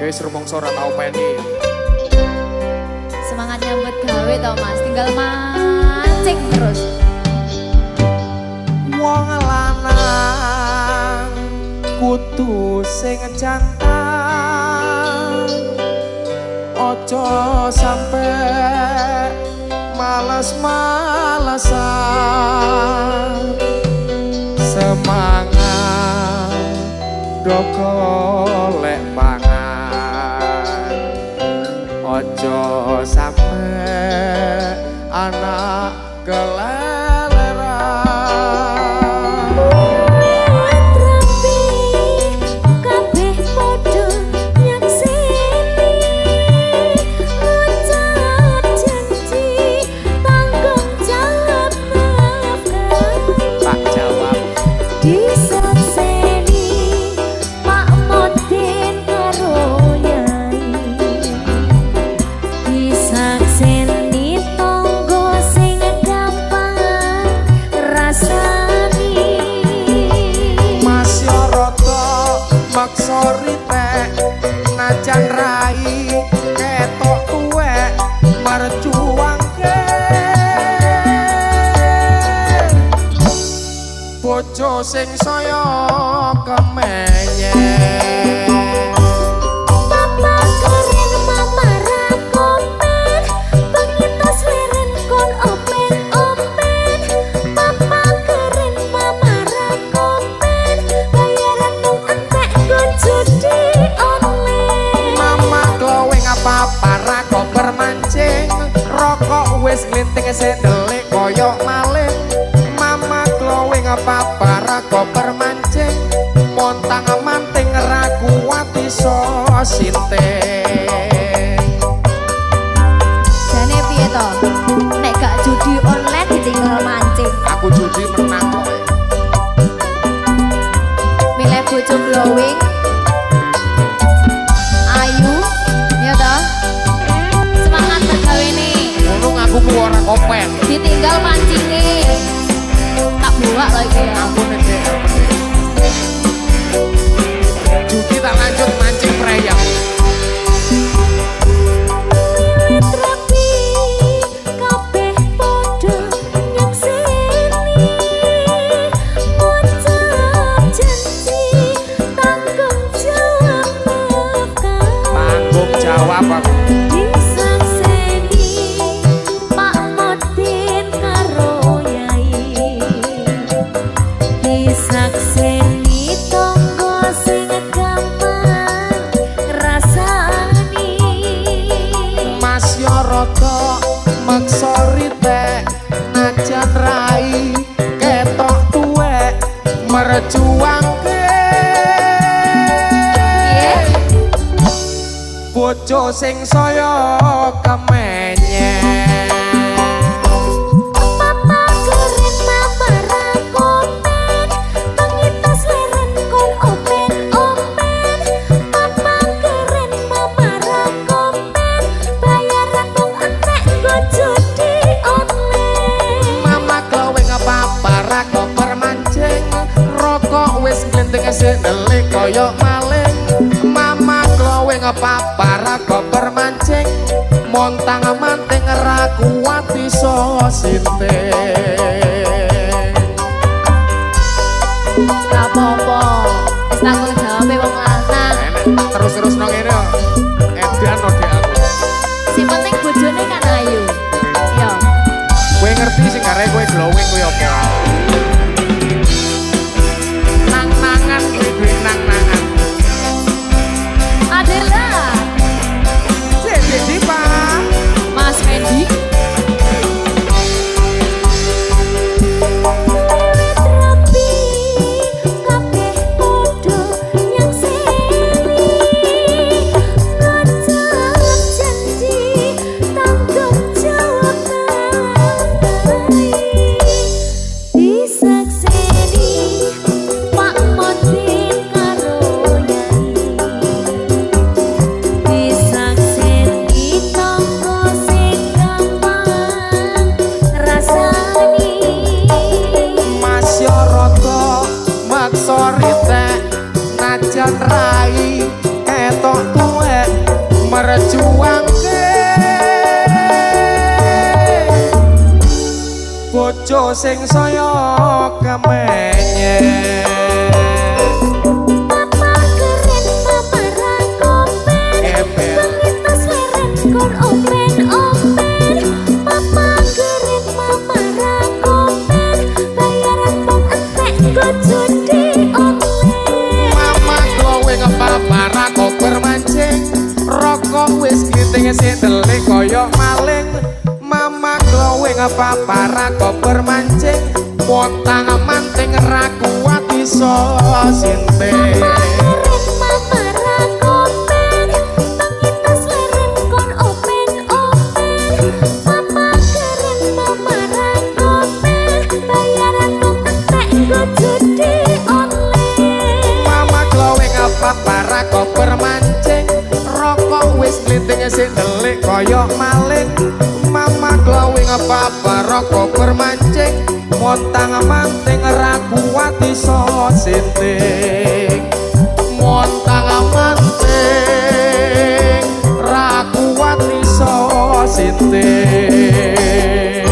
Wis rumangsa ora tau peni. Semangat nyambut gawe to Mas, tinggal mancing terus. Wong lanang kudu sing jantan, ojo sampe males-malesan. Semangat do golek mangan, ojo sampe anak keleleran. Maksori tek najan rai ketok tuwek merjuangke bojo sing saya kemenye. Para koper mancing, rokok wis nglinting sedelik koyok maling. Mama glowing apa para koper mancing, montang manting ra kuat iso sinting. Jane piye to? Nek gak judi online ditinggal mancing. Aku judi menang kok. Milih bojo glowing. Ayu, ya toh? Semangat bergawe nih. Untung aku ku ora kopet. Ditinggal mancingnya. Tak buak lagi ya. Ampun nek. Judi tak lanjut mancing preyang. Tanggung jawab aku. Maksori tek najan rai ketok tuwek merjuangke bojo sing saya kemenye. Sedelik koyok maling, mama glowing apa para koper mancing, montang manting ra kuat iso sinting. Gak apa-apa, wis tanggung jawabe wong lanang. Terus-terus nang ngene yo. Edan no dek aku. Sing penting bojone kan ayu. Yo. Kowe ngerti sing arek kowe glowing kuwi apa? Adalah Jadi Pak Mas Fendi. bojo sing saya kemenye. Papa keren mama rakopen pengitas leren kon open-open. Papa keren mama rakopen bayaran wong entek go judi online. Mama kowe ngepapa rako bermancing rokok wis giting sing delik kaya maling. Mama kowe ngepapa rako bermancing montang manting ra kuat iso sinting. Mama rakopen pengitas leren kon open-open. Papa keren mama rakopen bayaran wong entek go judi online. Mama kowe ngepapa rako bermancing rokok wis giting sing delik kaya maling. Mama kowe ngepapa rokok bermancing montang manting ra kuat iso sinting. Montang manting ra kuat iso sinting.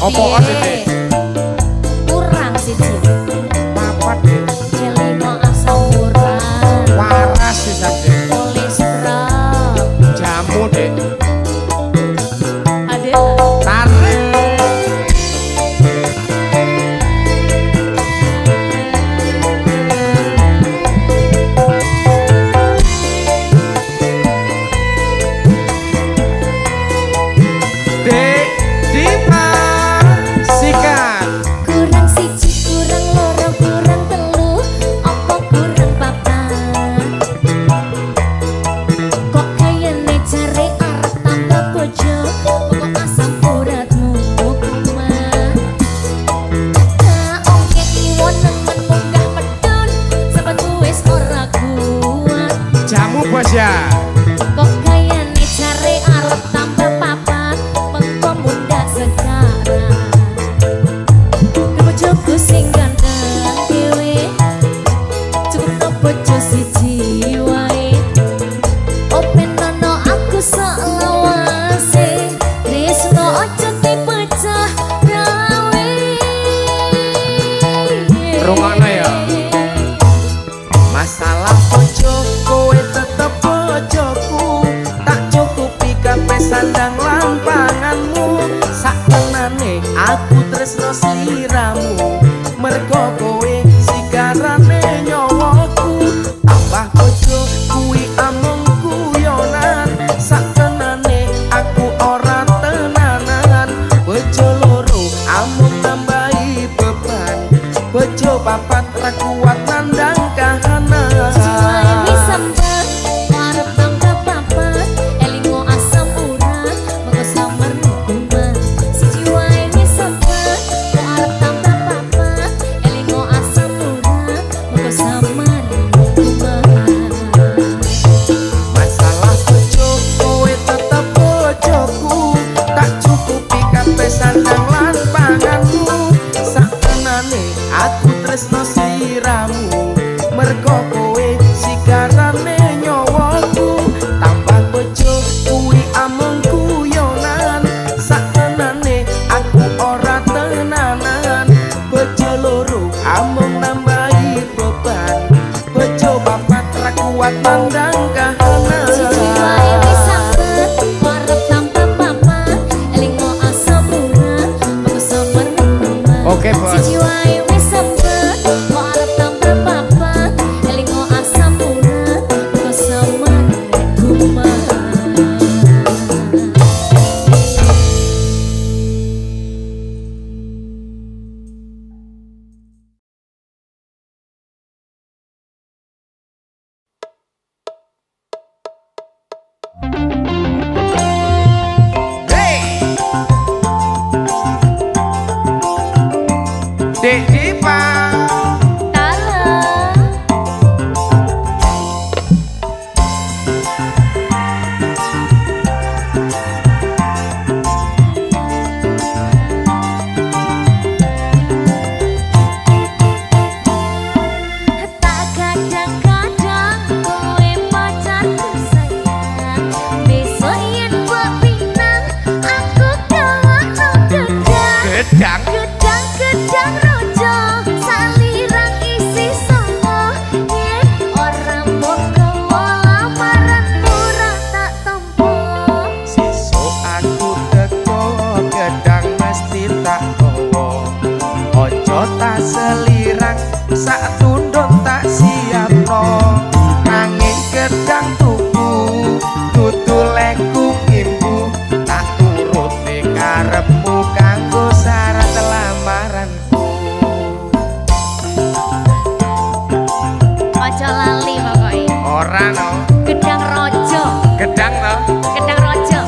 Opo asine? Kurang siji. Papat deh. Elingo asam urat. Waras pisan deh. Kolesterol. Jamu deh. Ada. Tarik. Dek, dipastikan. Kurang siji, kurang loro, kurang telu, apa kurang papat? Kok kayane jare arep tambah bojo, kok asam uratmu kumat. Oke kiwon nemen munggah medun, sepatu wis ora kuat. Jamu bos ya. Kok kayane jare arep tambah papat, mengko mundak sekarang. Bojoku sing ganteng dhewe, cukup bojo siji wae. Open nono aku sok lawase, tresno aja dipecah rawe. Rungokno ya. kowe sigarane nyawaku tambah bojo kuwi amung guyonan saktenane aku ora tenanan bojo loro amung nambahi beban bojo papat ra kuat nandang kahanan aku tresno sliramu mergo kowe sigarane nyawaku tambah bojo kuwi amung guyonan saktenane aku ora tenanan bojo loro amung nambahi beban bojo papat ra kuat nandang kahanan Oke bos. Dek Dipa gedang rojo salirang isi songo yen ora moko lamaran ora tak tempo sesuk aku teko gedang mesti tak gowo ojo tak selirang sak tunduk tak siapno nanging gedang tuku dudu lekku imbu tak turut ning karepmu kanggo syarat lamaranku ojo lali pokoknya ora no gedang rojo gedang no gedang rojo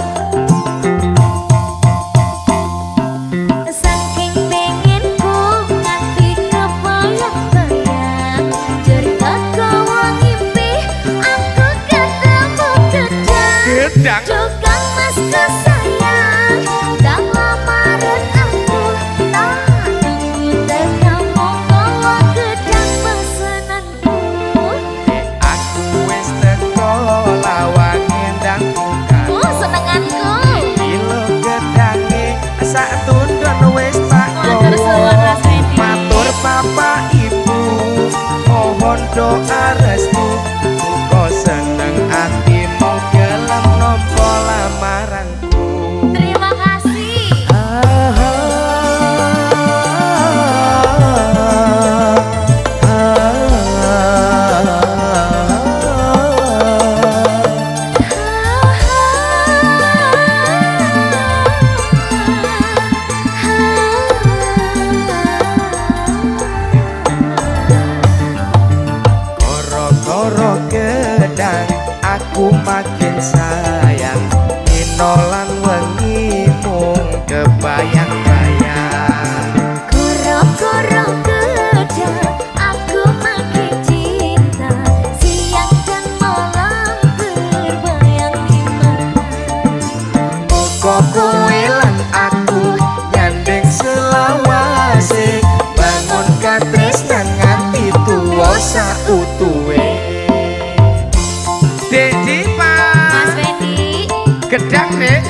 saking pengenku nganti kebayang-bayang cerita kowe ngimpi aku ketemu gedang tukang mas kesayang dan lamaran aku tak tunggu tekamu kowe gedang pesenanku aku wis teko lawang endang bukan senenganku ilo gedange sak tunduk wis tak Matur suwun Mas Fendi. matur papa ibu mohon doa restu muga seneng atimu gelem nampa lamaranku terima kasih Goro-goro gedang aku makin sayang inolan wengi mung kebayang-bayang Goro-goro gedang aku makin cinta siang dan malam berbayang di mata muga kowe lan aku nyanding selawase bangun katresnan nganti tuwa sautuhe Dek Dipa Mas Fendi gedang dek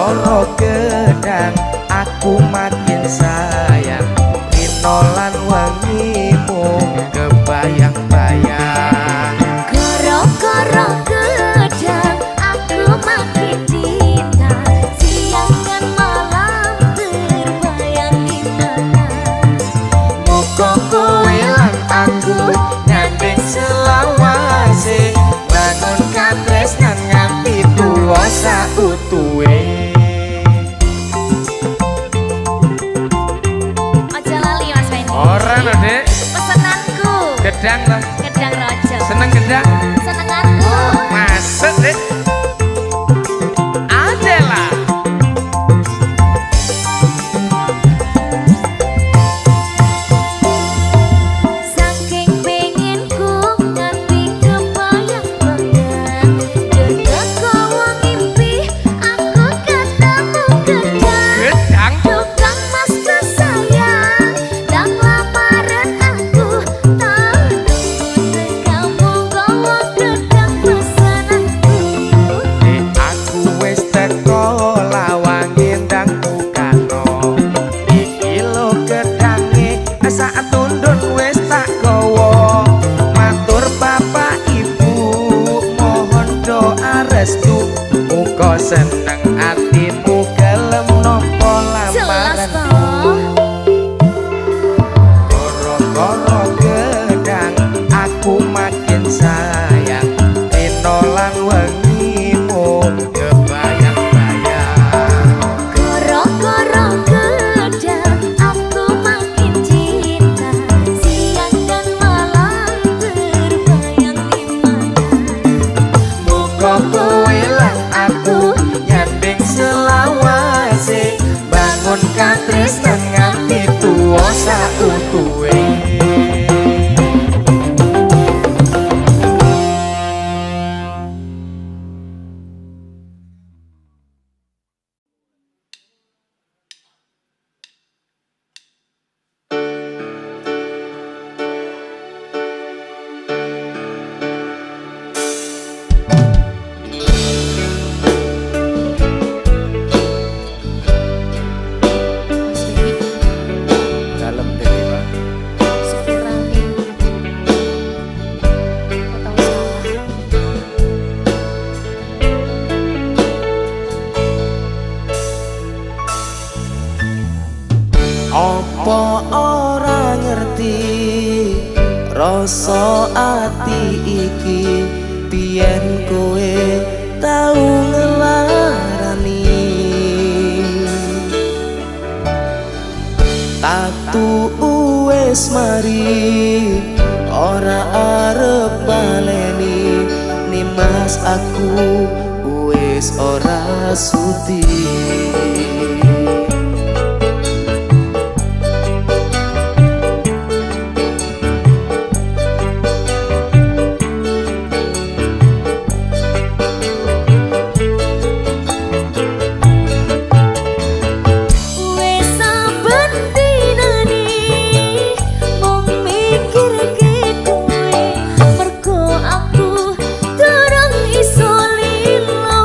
Koro gedang aku makin sayang Rinolan wangimu kebayang-bayang Koro-koro gedang aku makin cinta Siang dan malam terbayang di mana Muka kowe lan aku nyanding selawase Bangunkan tresnan nganti tuwa sautuhe Ojo lali Mas Wendy. Ora lho, Dik. Pesenanku Gedang lah. gedang rojo. Seneng gedang. Senenganku. Masuk, Dik. Adela. Saking penginku nganti kebayang-bayang Deket kowe ngimpi aku ketemu gedang Gedang. Tukang mas kesayang dan lamaran aku tahu nunggu kamu bawa gedang pesananku Aku wis teko lawange ndang bukano Iki lho gedange sak tundun wis tak gawa Matur bapak ibu mohon doa restu Muga seneng atimu gelem nampa Jelas lamaran toh Koro-koro gedang aku makin sayang Rinolan wengimu kebayang-bayang Koro-koro gedang aku makin cinta Siang dan malam terbayang di mana Muga kowe lan aku nyanding selawase Bangunkan tresnan nganti tuwa sautuhe Mas Wendy Dalem dene Pak sepura minggu Kau tahu salah Apa ora ngerti rasa ati iki biyen kowe tau ngelarani Tatu wis mari ora arep baleni Nimas aku wis ora sudi Wes saben dinane mung mikirke kowe mergo aku durung iso lilo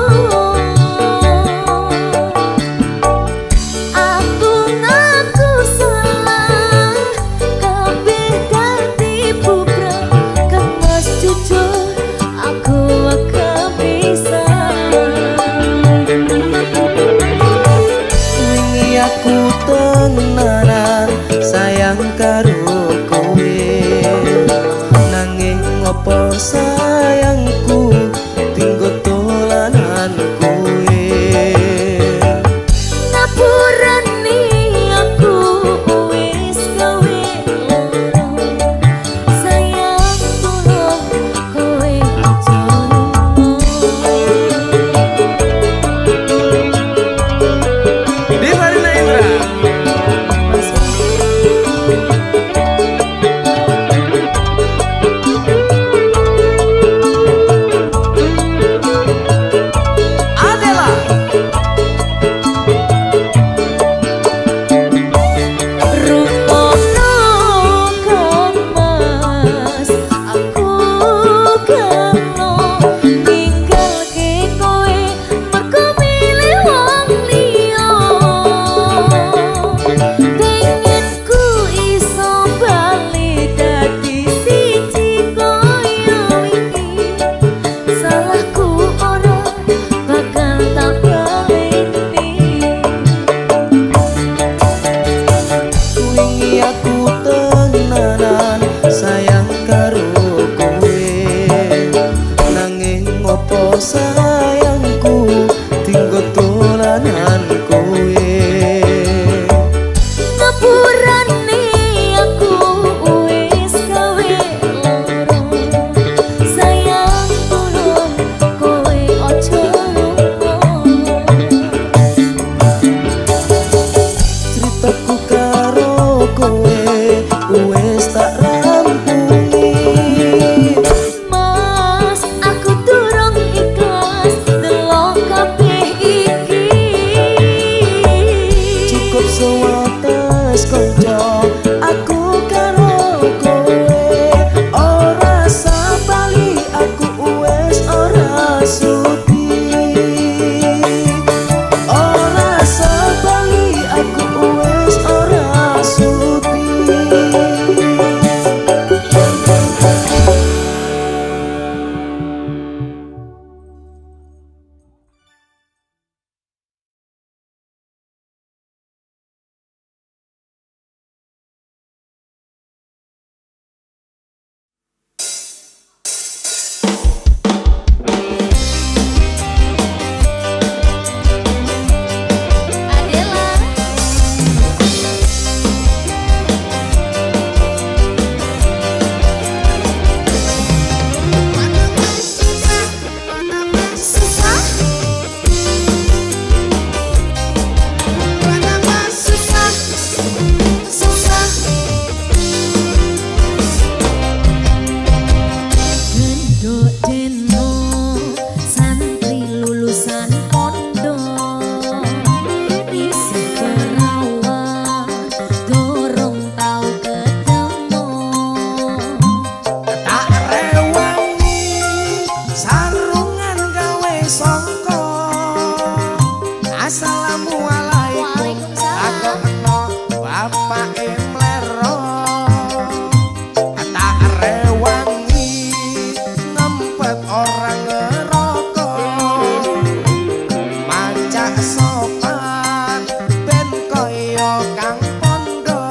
sopan ben kaya kang pondo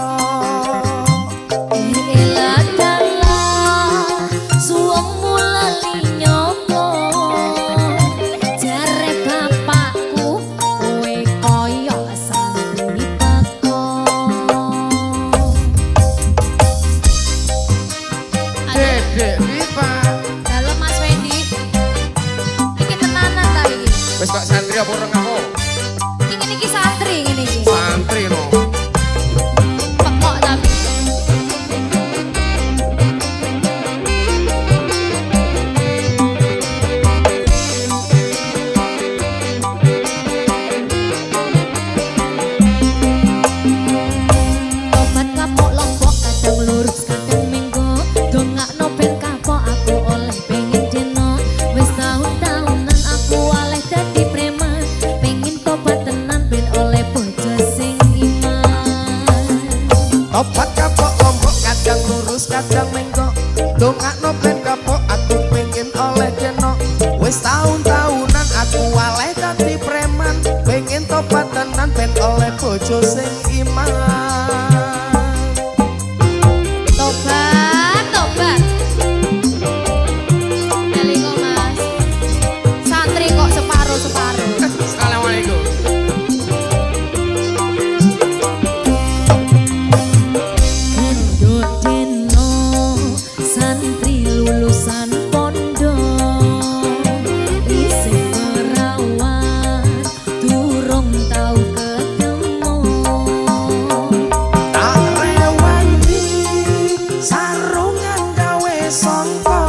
Iladalah suwengmu lali nyopo jare bapakku kowe kaya santri teko Dedek Diva. Halo Mas Wendy iki tenanan ta iki Wis kok santri apa ora kamu? iki santri ngene iki Santri no. pekok tapi obat kapok lombok kadang lurus kadang minggu dongakno ben kapok aku oleh pengen deno wis tahun-tahunan aku oleh dadi preman pengen tobat tenan ben oleh bojo sing iman topat kapok lombok kadang lurus kadang menggok dongakno ben kapok aku pengen oleh deno wis tahun-tahunan aku waleh dadi preman pengen tobat tenan ben oleh bojo sing iman tobat tobat elingo Mas santri kok separuh-separuh Assalamualaikum. Gendut deno santri lulusan pondok isih perawan durung tau ketemu tak rewangi sarungan gawe songko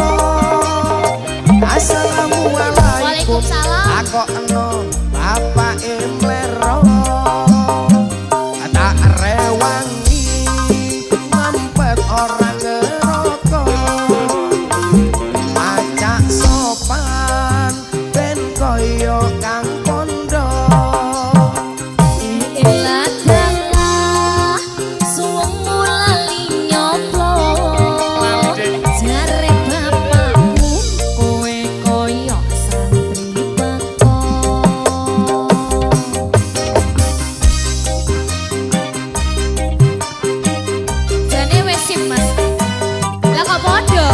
assalamualaikum Waalaikumsalam aku eno bapak emlero tak rewangi ngempet orang ngerokok macak sopan ben koyo kang pondok iladalah suwengmu lali nyoplo jare bapakku kowe koyo santri teko jane wis sip Mas lah kok podo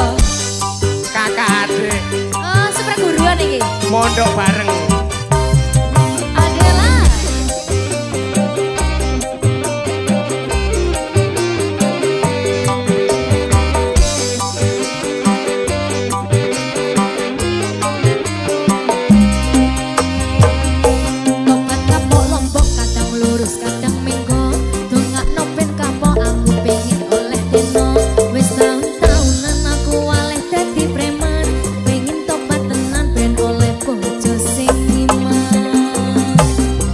Kakak adik seperguruan iki mondok bareng. adalah tobat kapok lombok kadang lurus kadang minggu dongakno ben kapok aku pengen oleh deno wis tahun-tahunan aku oleh dadi preman pengen tobat tenan ben oleh bojo sing iman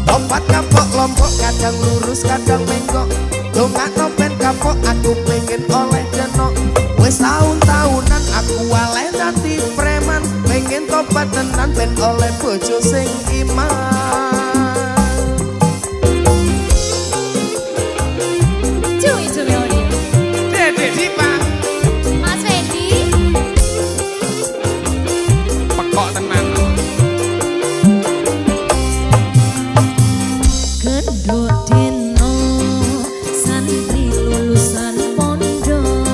topat kapok lombok kadang lurus kadang menggok dongakno ben kapok aku pengen oleh deno wis tahun-tahunan aku waleh dadi preman pengen tobat tenan ben oleh bojo sing iman cuy audio Dedek Diva. Mas Wendy Pekok tenan. gendut deno santri lulusan pondok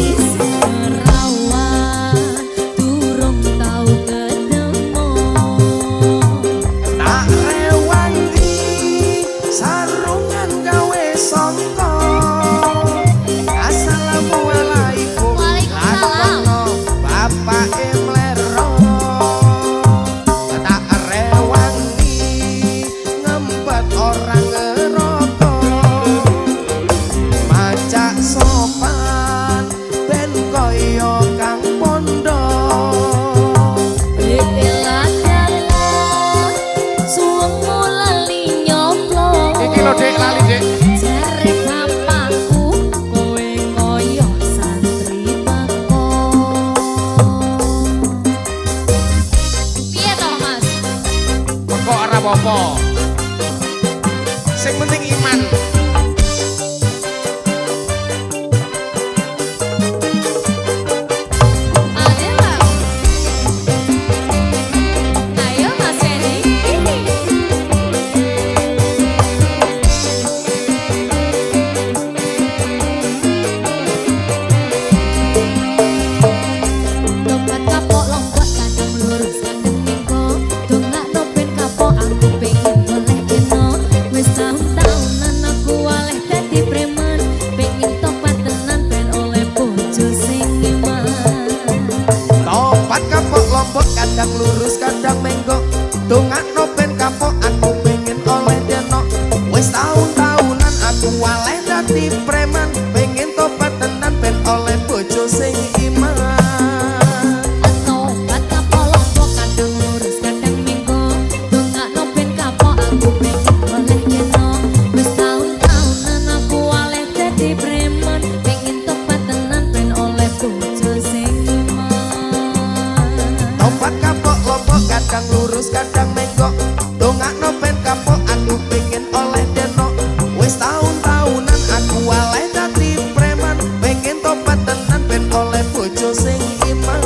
isih perawan durung tau ketemu tak rewangi sarungan gawe songko assalamualaikum Waalaikumsalam. Aku eno bapak emlero tak rewangi ngempet orang ngerokok macak sopan ben koyo kang pondok iladalah suwengmu lali nyoplo Iki lho Dek lali Dek. jare bapakku kowe koyo santri teko piye toh Mas Pekok ora apa-apa. Sing penting iman. adalah ayo Mas Wendy kadang menggok dongakno ben kapok aku pengen oleh denok wis taun-taunan aku waleh dadi preman pengen tobat tenan ben oleh bojo sing iman Tobat kapok lombok kadang lurus kadang minggu dongakno ben kapok aku pengen oleh denok wis taun-taunan aku waleh dadi preman pengen tobat tenan ben oleh bojo sing iman tobat kapok lombok kadang lurus kadang menggok dongakno ben kapok aku pengen oleh denok wis taun-taunan aku waleh dadi preman pengen tobat tenan ben oleh bojo sing iman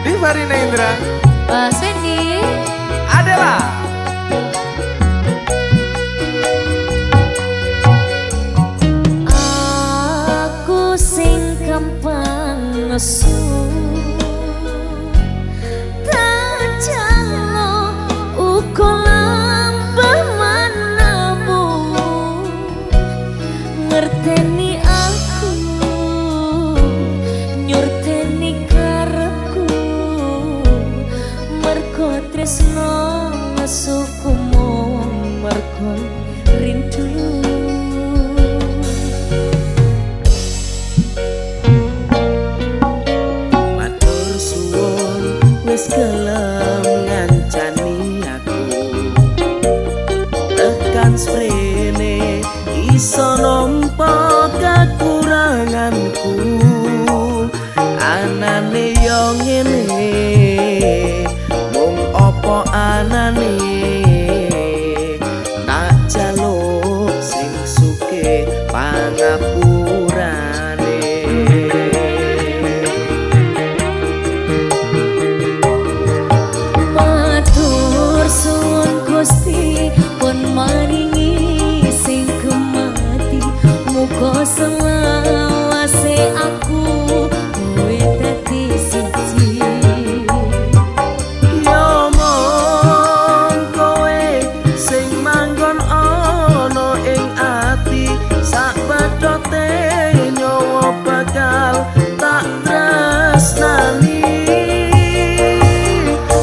Di Marina Indra Mas Wendy adalah aku sing gampang nesu tak jalo uga lambah manamu ngerteni aku nyurteni karepku mergo tresno nesuku mung mergo rindu matur suwun wis gelem ngancani aku tekan sprene iso nampa kekuranganku anane yo ngene mung apa anane tak jaluk sing suke pangapurane matur suwun Gusti pun maringi sing kemati muga selawase aku kowe dadi siji yo mong kowe sing manggon ana ing ati sak badote nyawa bakal tak tresnani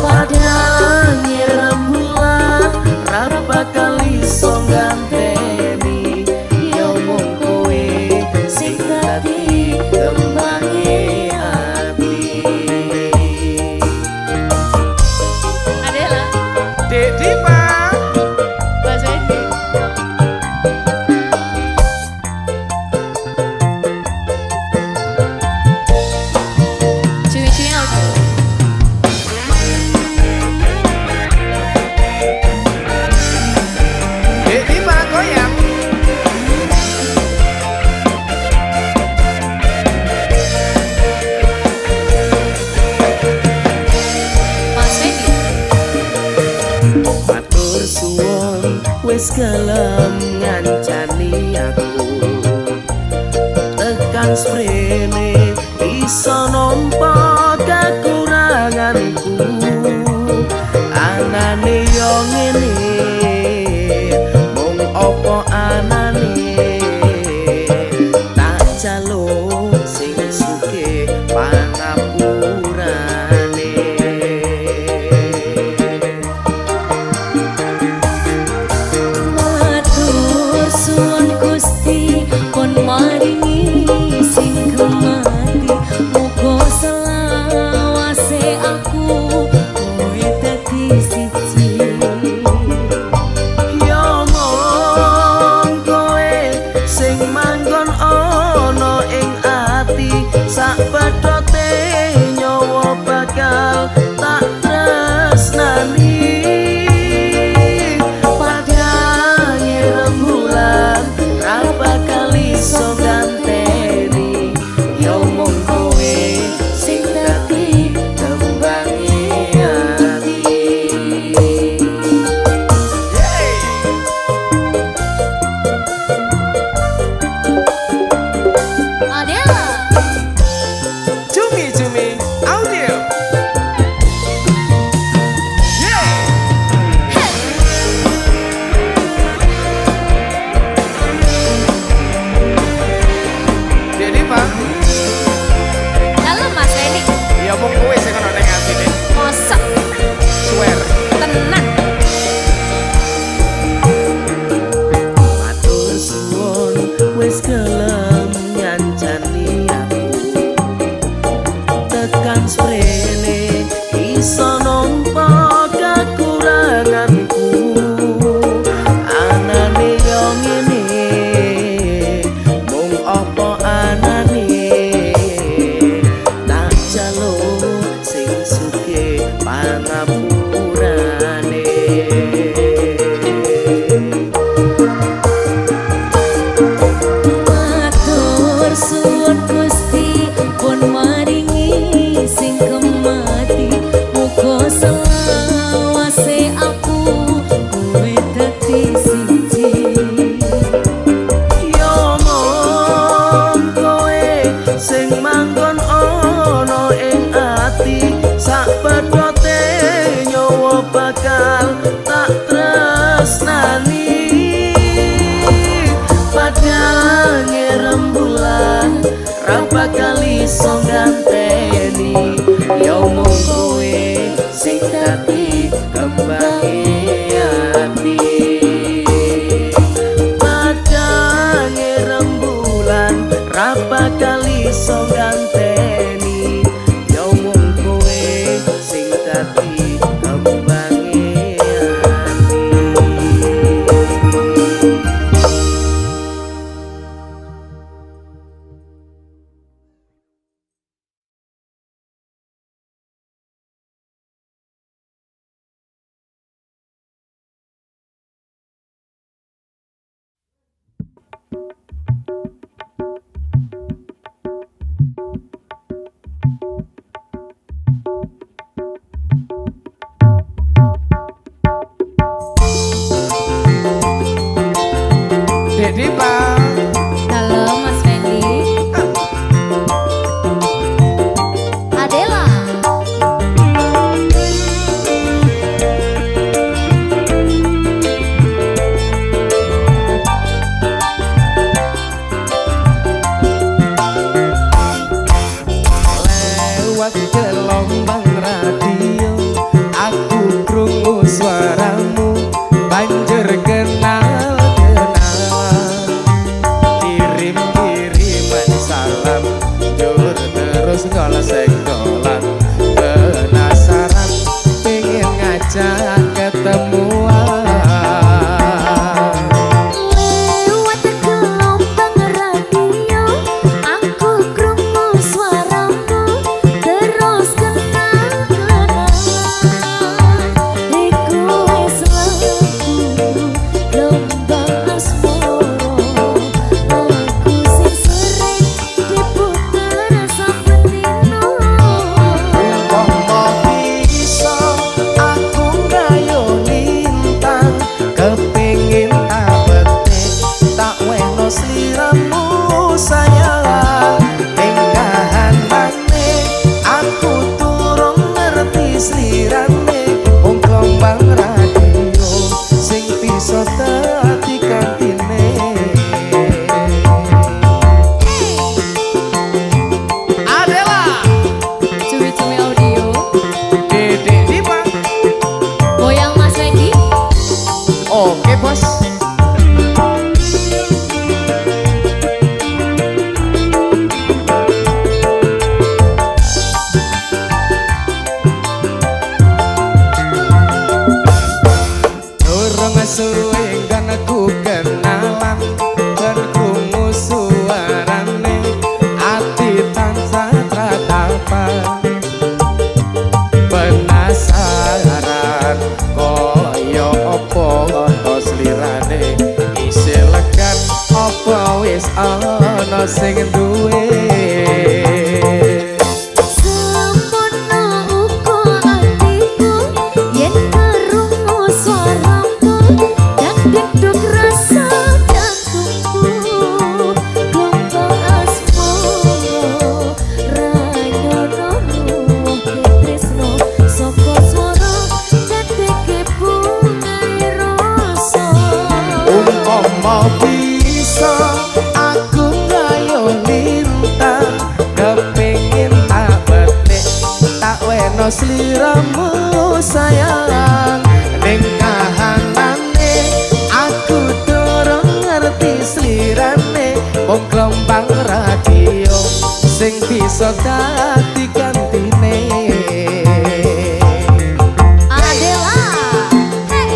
padahal nyerembulan ra bakal iso ganteni yo mong kowe sing dadi kembange ati adalah Dek Dipa Mas Wendy cuy-cuy aku Dek Dipa goyang Mas Wendy matur suwun wis gelem ngancani aku tekan sprene iso nampa kekuranganku anane yo ngene mung apa anane tak jaluk sing suke pangapurane matur suwun Gusti pun maringi sing Dedi Pak. Halo Mas Fendi. Adela. Lewat gelombang radio aku krungu suaramu banjur kenal kirim-kiriman salam jur terus ngolesek-ngolan penasaran pengen ngajak ketemuan. Lewat gelombang radio aku krungu suaramu terus kenal-kenalan. Iku wis lagu lombang asmara aku sing sering diputer saben dina. Umpama bisa aku ngayo lintang kepingin tak petik tak weno sliramu sayang ninggahan maneh aku turung ngerti slirane wong gelombang radio sing bisa dadi kantine. Adela Cuwi-cuwi audio Dede di Pak. goyang Mas Fendi. Oke bos. Durung suwe kan aku kenalan dan krungu suarane ati tansah tratapan penasaran koyo opo tos lirane isih lekan opo wis ana sing duwe. Semono uga atiku yen krungu suaramu dak deg rasa jantungku gelombang asmara ranyono tresno saka swara teteke bunga rasa. Umpama bisa aku ngayo lintang kepingin tak petik tak weno sliramu sayang ning kahanane aku durung ngerti slirane wong gelombang radio sing bisa dadi kantine. Adela. Hey.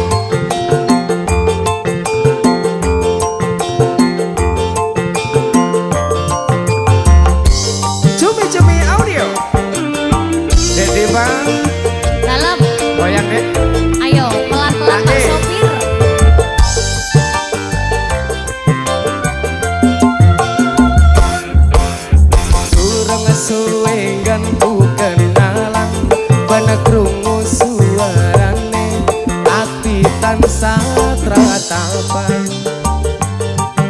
Cumi-cumi audio. Dede Pak. Dalam. Goyang deh. Ayo pelan-pelan Pak Sopir. Durung suwe kan ku kenalan ben krungu suarane ati tansah tratapan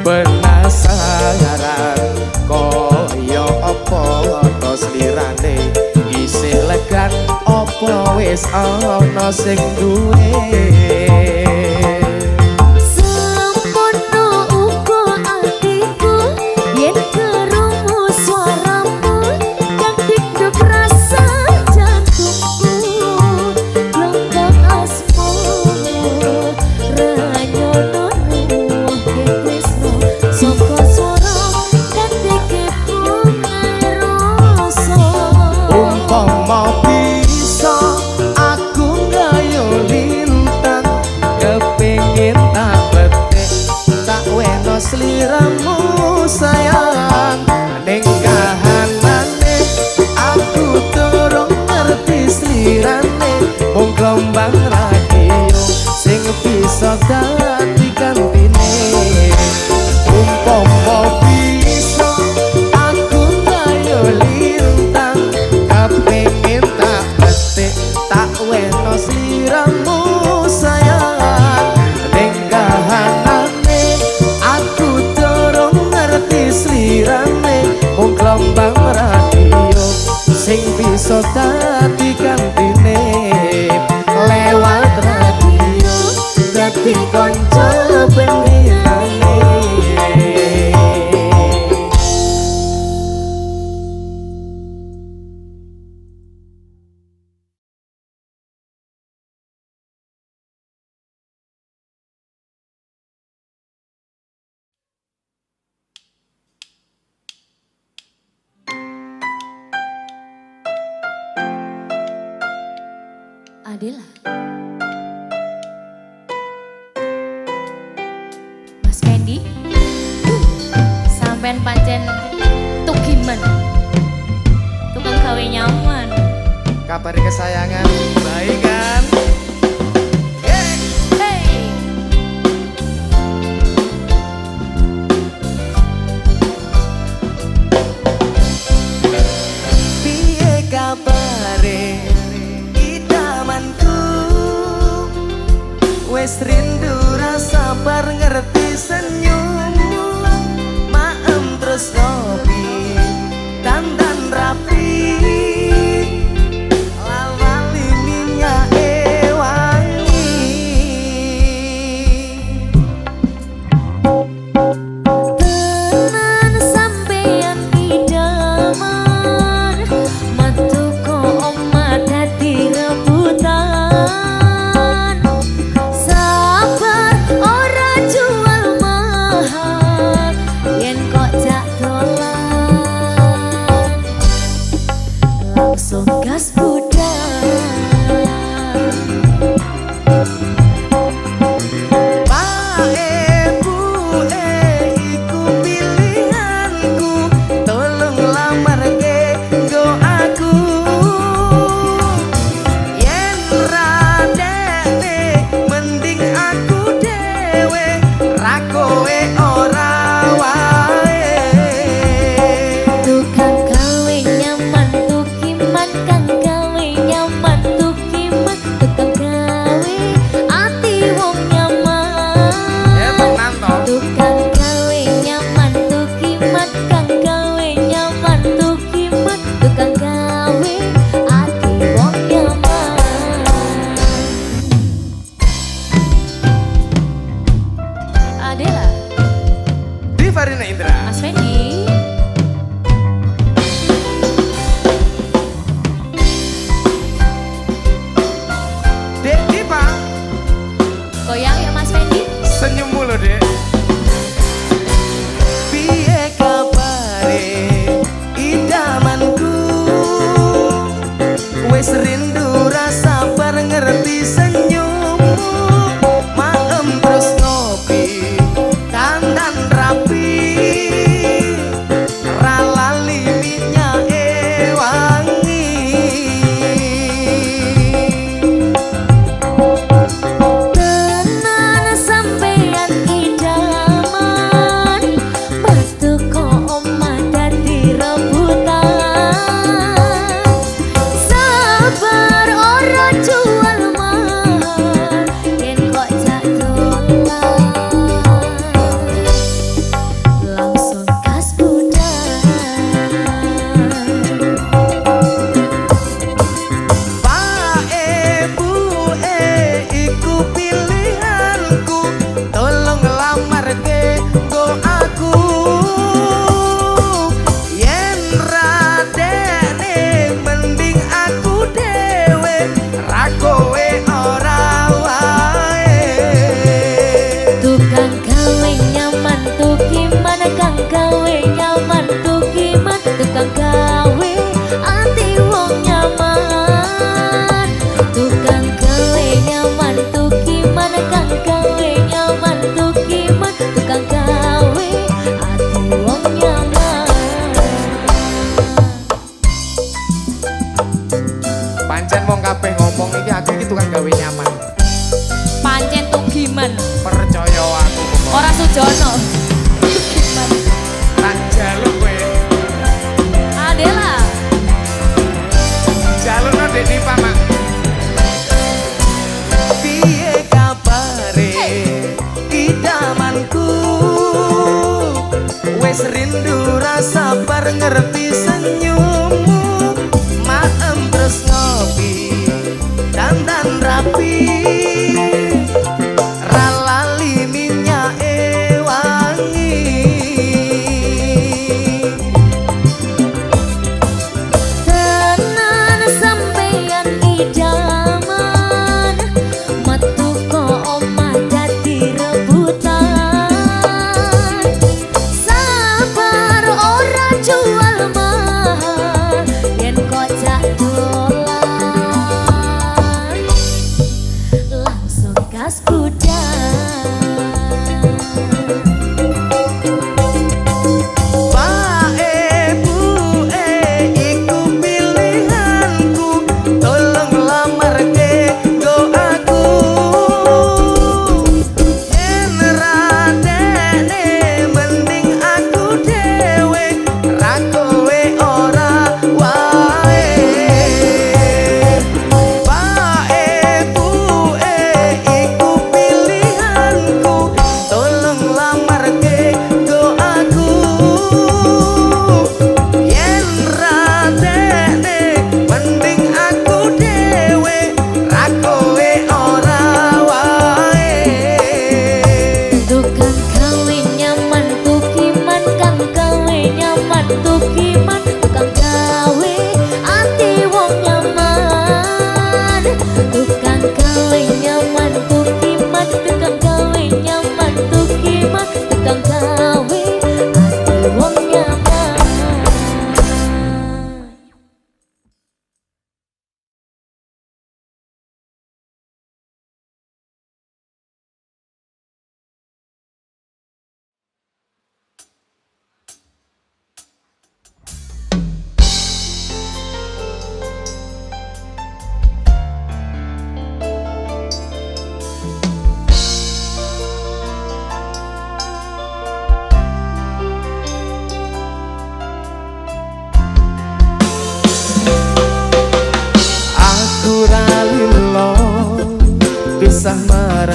penasaran koyo opo tos lirane isih lekan opo wis ana sing duwe. Semono uga atiku yen krungu suaramu dak deg rasa jantungku gelombang asmara ranyono tresno saka swara teteke bunga rasa. Umpama bisa aku ngayo lintang dadi gantine lewat radio dadi kanca penginane. Adela, Mas Fendi, sampean pancen tukiman, tukang gawe nyaman. Kabar kesayangan baik kan? Hey. Piye kabare idamanku wes rindu rasa bar ngerti senyummu maem terus ngopi dandan rapi lawali minyak wangi Tenan sampeyan idaman, metu kok omah dadi rebutan. Sabar ora jual mahal, yen kok jak dolan. Langsung gas budal. Tukang gawe nyaman tukiman, kang gawe nyaman tukiman, tukang gawe ati wong nyaman. Tukang gawe nyaman tukiman, kang gawe nyaman tukiman, tukang gawe ati wong nyaman. Adela, Divarina Indra. Mas Fendi. Dek Diva, Goyang ya Mas Fendi. senyum mulu dek. Piye kabare idamanku wes rindu rasa bar ngerti senyummu maem terus ngopi dandan rapi ralali minyak wangi. Tenan sampeyan idaman, metu kok omah dadi rebutan. Sabar ora jual mahal, yen kok jak dolan. Langsung gas budal. Pak bu iku pilihanku tolong lamar ke go aku yen radene mending aku dewe ra kowe ora wae. Tukang gawe nyaman tukiman, kang gawe nyaman tukiman, tukang gawe ati wong nyaman. Tukang gawe nyaman tukiman, kang gawe nyaman tukiman, tukang gawe ati wong nyaman. Pancen wong kabeh ngomong iki aku iki tukang gawe nyaman. Pancen tukiman, Percaya aku kok. ora sujono. Tukiman. Tak jaluk kowe. Adela, Jalukno Dek Diva, Mak. Piye kabare idamanku wes rindu rasa bar ngerti senyummu maem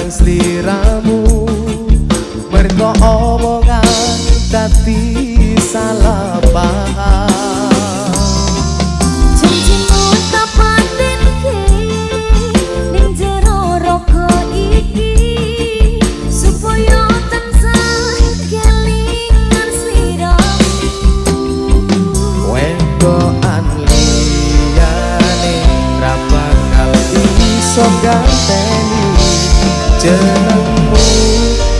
nang sliramu mergo omongan dadi salah paham. Janjimu tak patenke ning jero raga iki supaya tansah kelingan sliramu. Wedokan liyane ra bakal iso ganteni jenengmu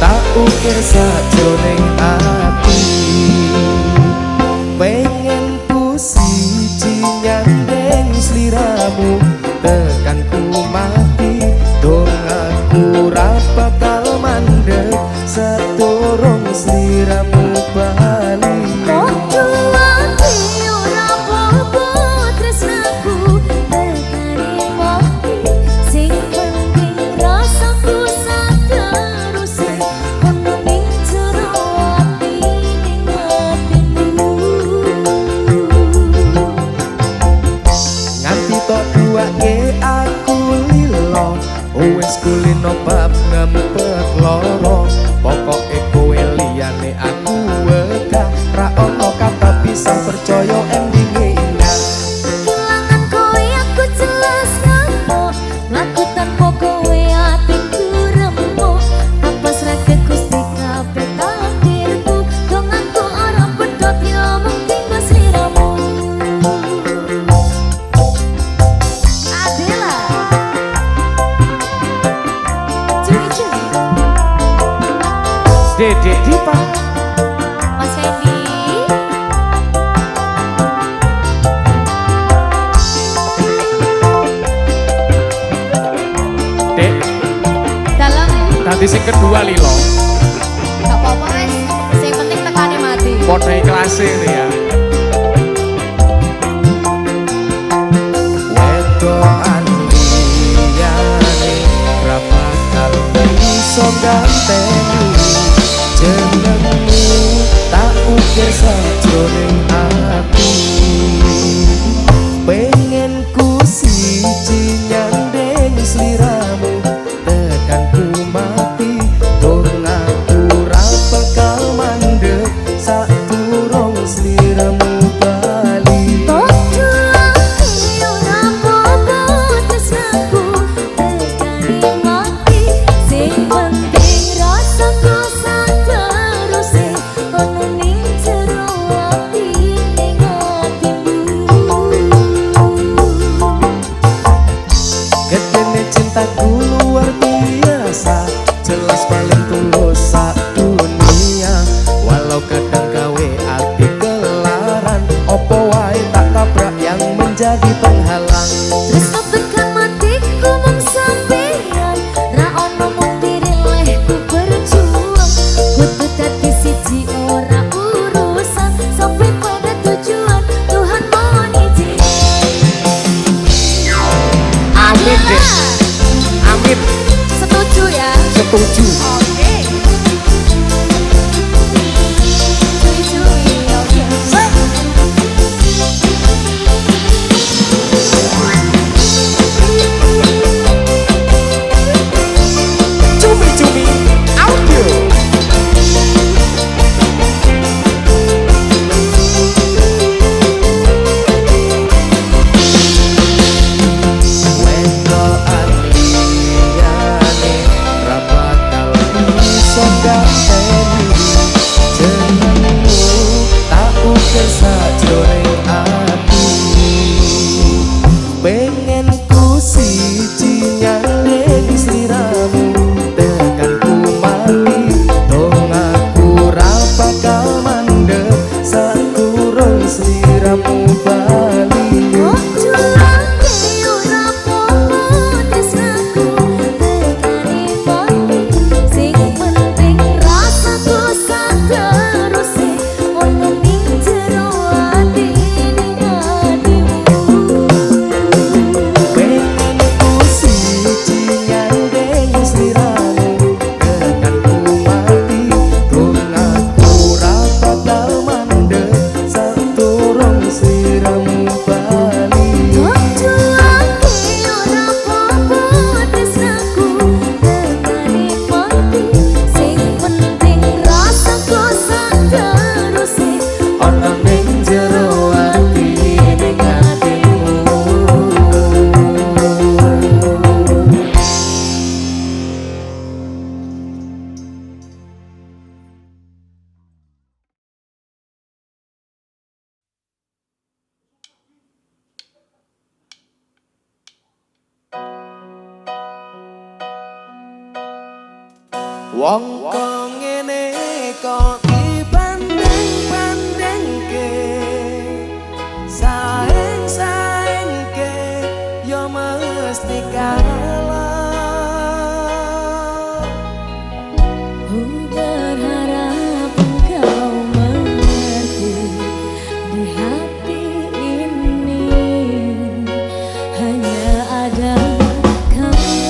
tak ukir sajroning ati. Pengen ku siji nyandeng sliramu tekan ku mati dong aku ra bakal mandeg sedurung sliramu bali. Podo ati ora apa-apa tresnaku tekani mati sing penting rasaku sateruse ono ning jero ati ning atimu. Nganti tok duake aku lilo wis kulino bab ngempet loro pokoke kowe liyane aku wegah ra ono kata bisa percaya endinge indah. Kehilangan kowe aku jelas ngamuk laku tanpa kowe atiku remuk apas ra ke Gusti kabeh takdirku dong aku ora pedot ya mungkin go sliramu. Adela cuy Dede Dipa Mas Fendi Dek, dalam tadi sing kedua lilo gak apa-apa mas yang penting tekannya mati. podo ikhlas ini ya. wedokan liyane ra bakal iso ganteni jenengmu tak ukir sajroning ati. Pengen ku siji nyandeng sliramu tekan ku mati dong aku ra bakal mandeg sadurung sliramu bali. Podo ati ora apa-apa tresnaku tekani mati sing penting rasaku sateruse ono ning jero ati ning atimu. Gedene cintaku luar biasa jelas paling tulus sak dunia walau kadang gawe ati kelaran opo wae tak tabrak yang menjadi penghalang. Tresno tekan matiku mung sampeyan ra ono mung dirilehku berjuang kudu dadi siji ora urusan sampai pada tujuan Tuhan mohon izin. Amin dek, amin, Setuju ya? setuju. Oke. Cuy-cuy, oke. Cumi-cumi audio. Wedokan liyane ra bakal iso ganteni jenengmu tak ukir sajroning ati. Pengen ku siji nyandeng sliramu tekan ku mati dong aku ra bakal mandeg sadurung sliramu bali. Podo ati ora apa-apa tresnaku tekani mati sing penting rasa Wong kok ngene kok dibanding-bandingke, saing-saingke yo mesti kalah. Ku berharap engkau mengerti, di hati ini hanya ada kamu.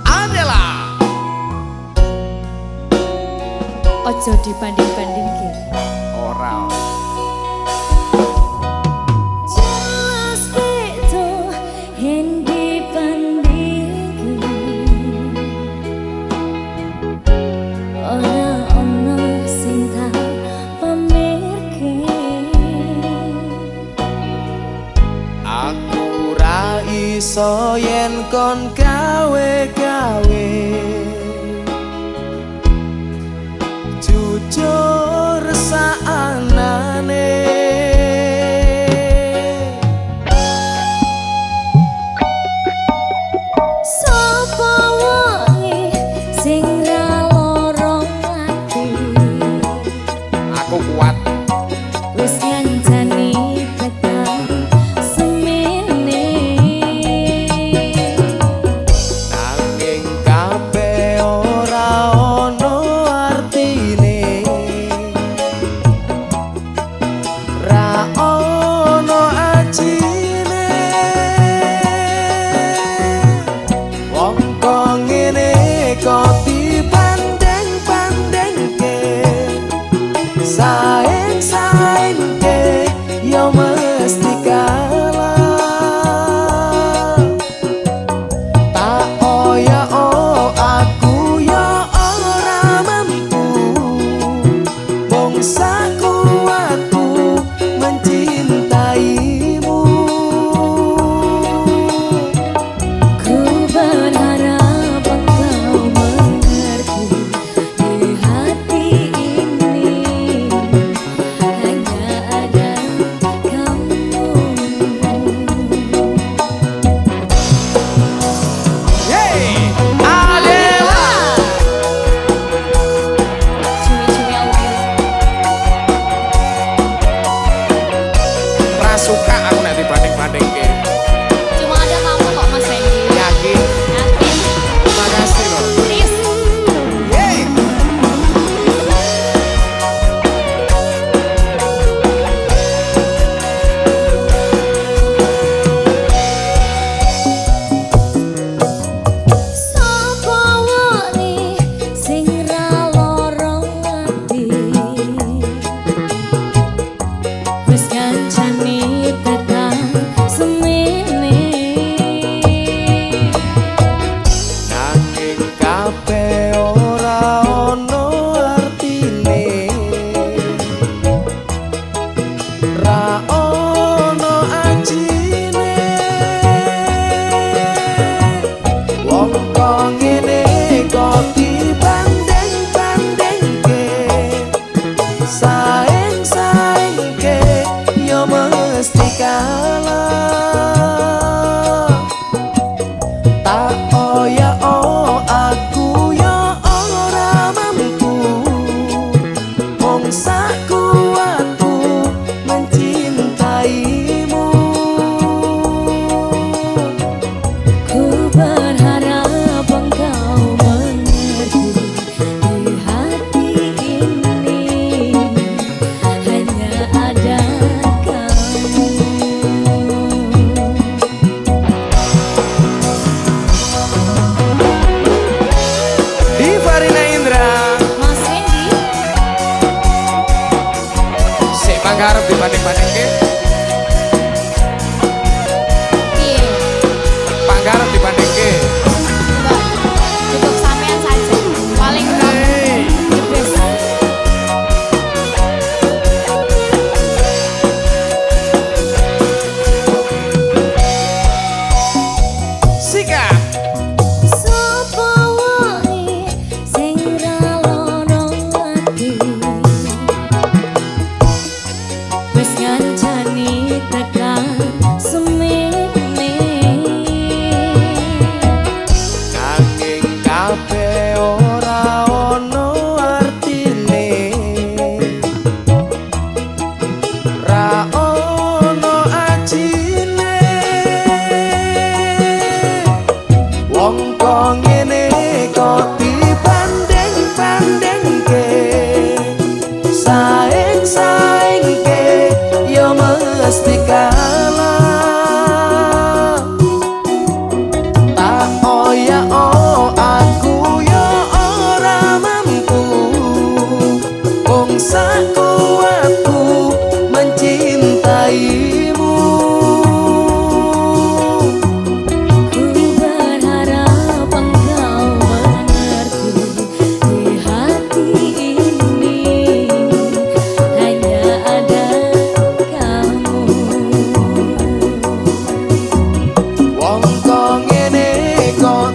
Adalah Ojo dibanding-bandingke. orang Jelas beda yen dibandingke, ora ono sing tak pamerke. aku ra iso yen kon gawe-gawe, jujur saanane. Sapa wonge sing ra lorong ati, Aku kuat. wis ngancani tekan semene. Nanging kabeh ora ono artine, ra ono ajine. Wong kok ngene kok dibanding-bandingke, saing-saingke yo mesti kalah. Tak oya aku yo ora mampu, bangsa kuatku mencintaimu. Ku berharap engkau mengerti, di hati ini hanya ada kamu. Yeay, Adela. Cumi-cumi audio. Ra suka aku nek dibanding-bandingke. Cuma ada kamu kok Mas Fendi. Yakin. Yakin? Terima kasih loh. Please. Yeay. Sapa wonge sing ra lorong ati, wis ngancani tekan semene. Nanging kabeh ora ono artine, ra ono ajine. Wong kok ngene kok dibanding-bandingke, saing-saingke yo mesti kalah. Tak oya aku yo ora mampu, bangsa kuatku mencintaimu. Ku berharap engkau mengerti, di hati ini hanya ada kamu. Diva Rina Indra, Mas Fendi, Sik mangga arep dibanding-bandingke. piye? Mangga arep dibandingke. Mbak, cukup sampean saja. Paling top, the best. Sika. Sapa wonge sing ra lorong ati, wis ngancani Oh ya oh aku ya ora mampu wong sakuatku mencintaimu. Ku berharap engkau mengerti di hati ini hanya ada kamu. Wong kok ngene kok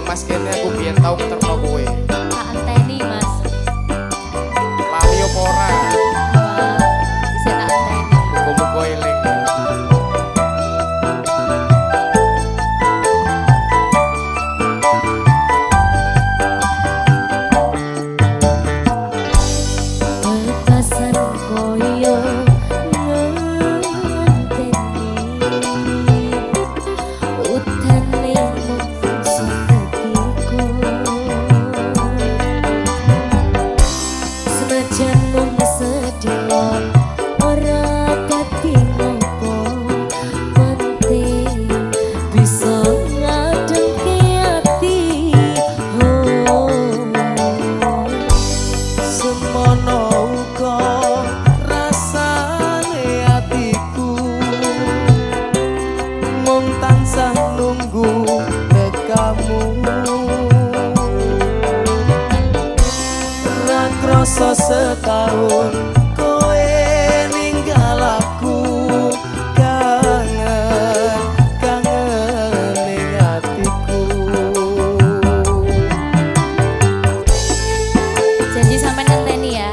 Mas kene aku biyen tau ngeterno kowe. Tak anteni Mas. Lali apa ora? Wah, bisa tak anteni. Muga-muga eling. Bebasan koyo ngenteni utane mung saketiko senajan mung sedilo ora dadi ngopo penting bisa ngadengke ati semono uga rasane atiku mung tansah nunggu tekamu ra krasa setahun kowe ninggal aku kangen kangen ning atiku. janji sampean ngenteni ya.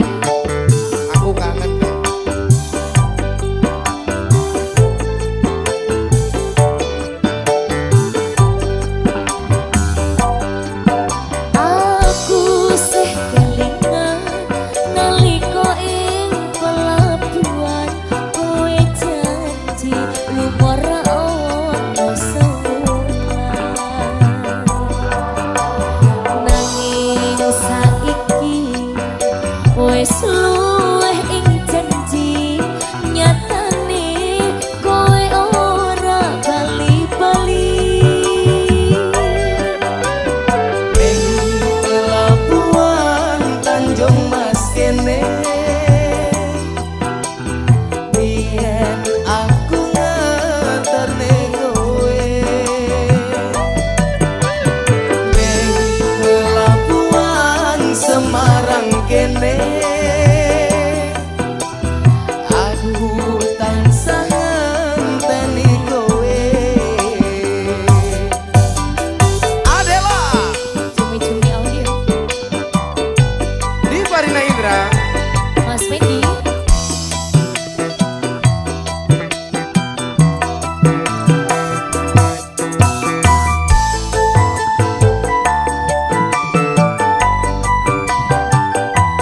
Aku kangen deh. Aku sih kelingan nalika ing pelabuhan kowe janji lumur ono sewulan nanging saiki wis luwih ing janji nyatane kowe ora bali-bali. Ing pelabuhan Tanjung Mas kene biyen aku ngeterne kowe ning pelabuhan Semarang kene aku tansah ngenteni kowe. Adela Cumi-cumi audio Di Farina Indra. Mas Fendi.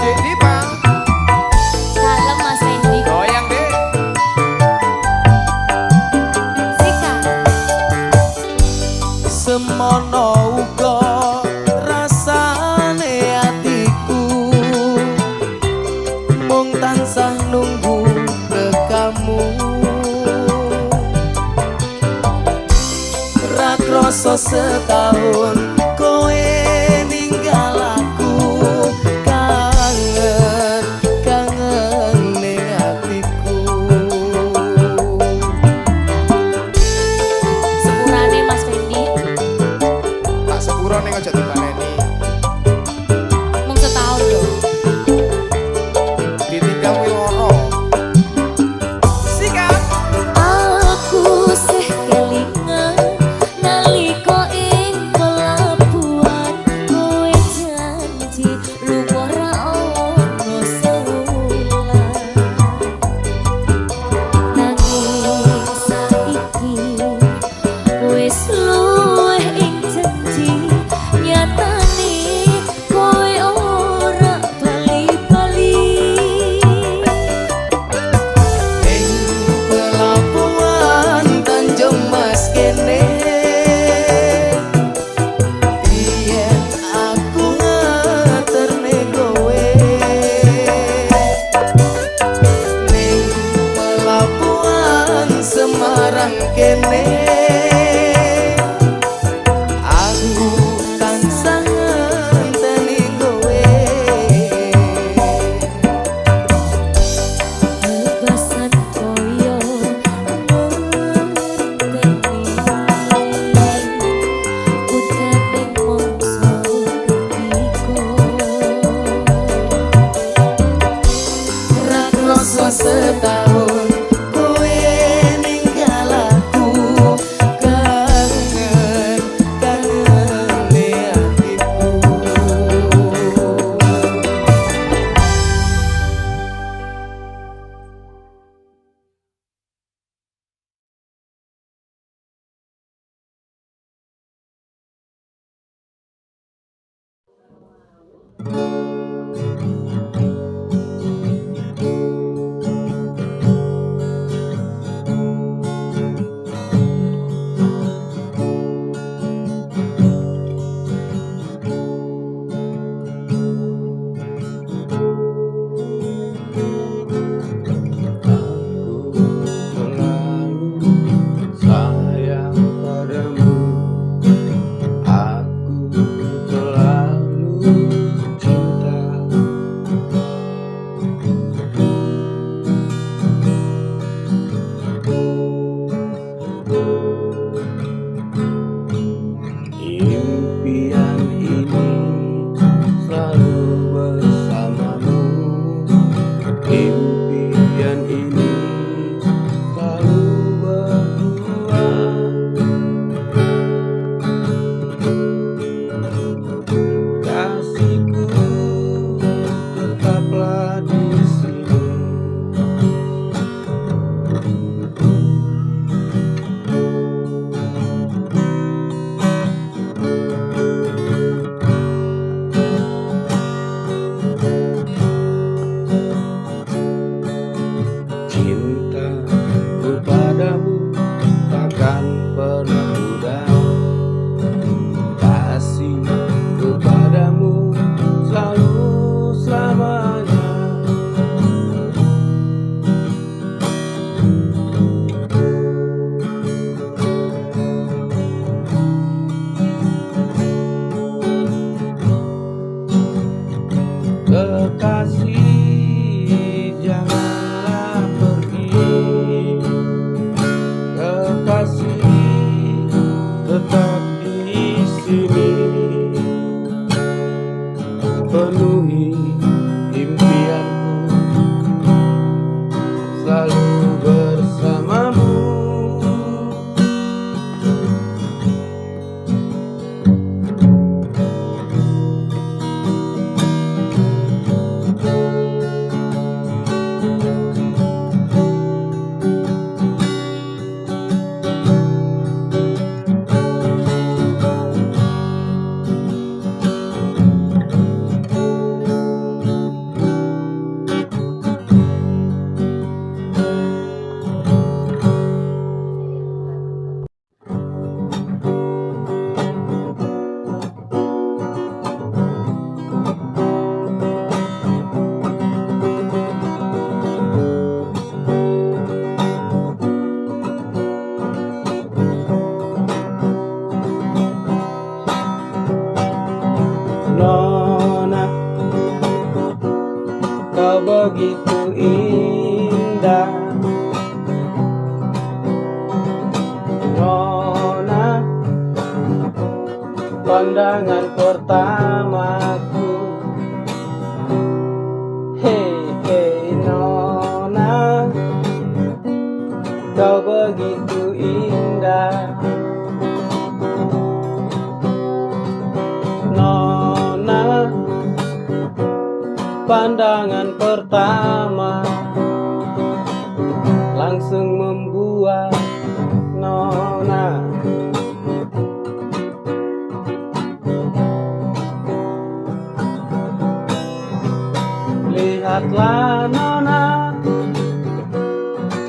Dek Dipa. Salam Mas Fendi. Goyang deh. Sika. semono uga rasane atiku mung tansah nunggu tekamu ra krasa setahun kowe ninggal aku kangen kangen ning atiku. Sepurane Mas Fendi. Tak sepuro ning aja dibaleni. Mung setahun lho. Ditinggal kuwi loro. Sikap Aku sih kelingan nalika ing pelabuhan kowe janji lumur ono sewulan nanging saiki wis luwih ing janji nyatane kowe ora bali-bali. ing pelabuhan Tanjung Mas kene biyen aku ngeterne kowe ning pelabuhan Semarang kene aku tansah ngenteni kowe. Bebasan koyo ngenteni utane mongso ketiko Ra krasa setahun kowe ninggal aku pandangan pertamaku. Hey, hey Nona, kau begitu indah. Nona, pandangan pertama langsung membuat Nona lihatlah Nona,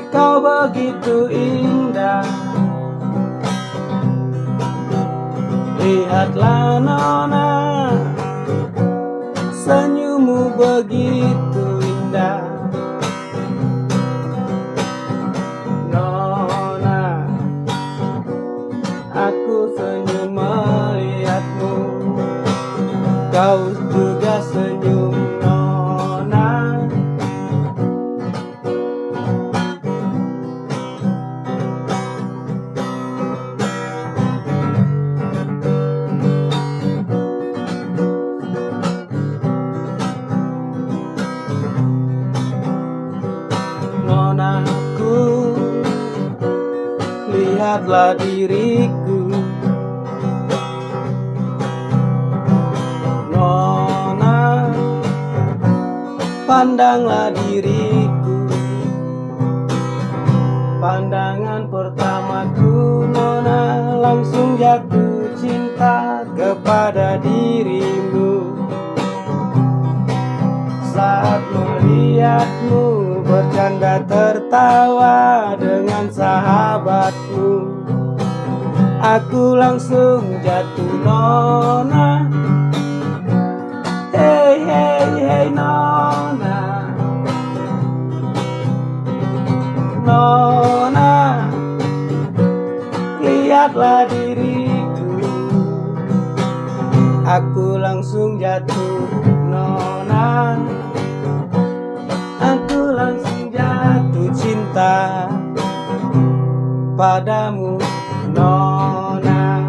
kau begitu indah. Lihatlah Nona, senyummu begitu indah. Nona, aku senyum melihatmu, kau juga senyum Nona. Nonaku, lihatlah diriku. Nona, pandanglah diriku. Pandangan pertamaku Nona, langsung jatuh cinta kepada dirimu. Saat melihatmu bercanda tertawa dengan sahabatmu, aku langsung jatuh Nona. Hey, hey, hey Nona, Nona, lihatlah diriku. Aku langsung jatuh Nona, aku langsung jatuh cinta padamu Nona.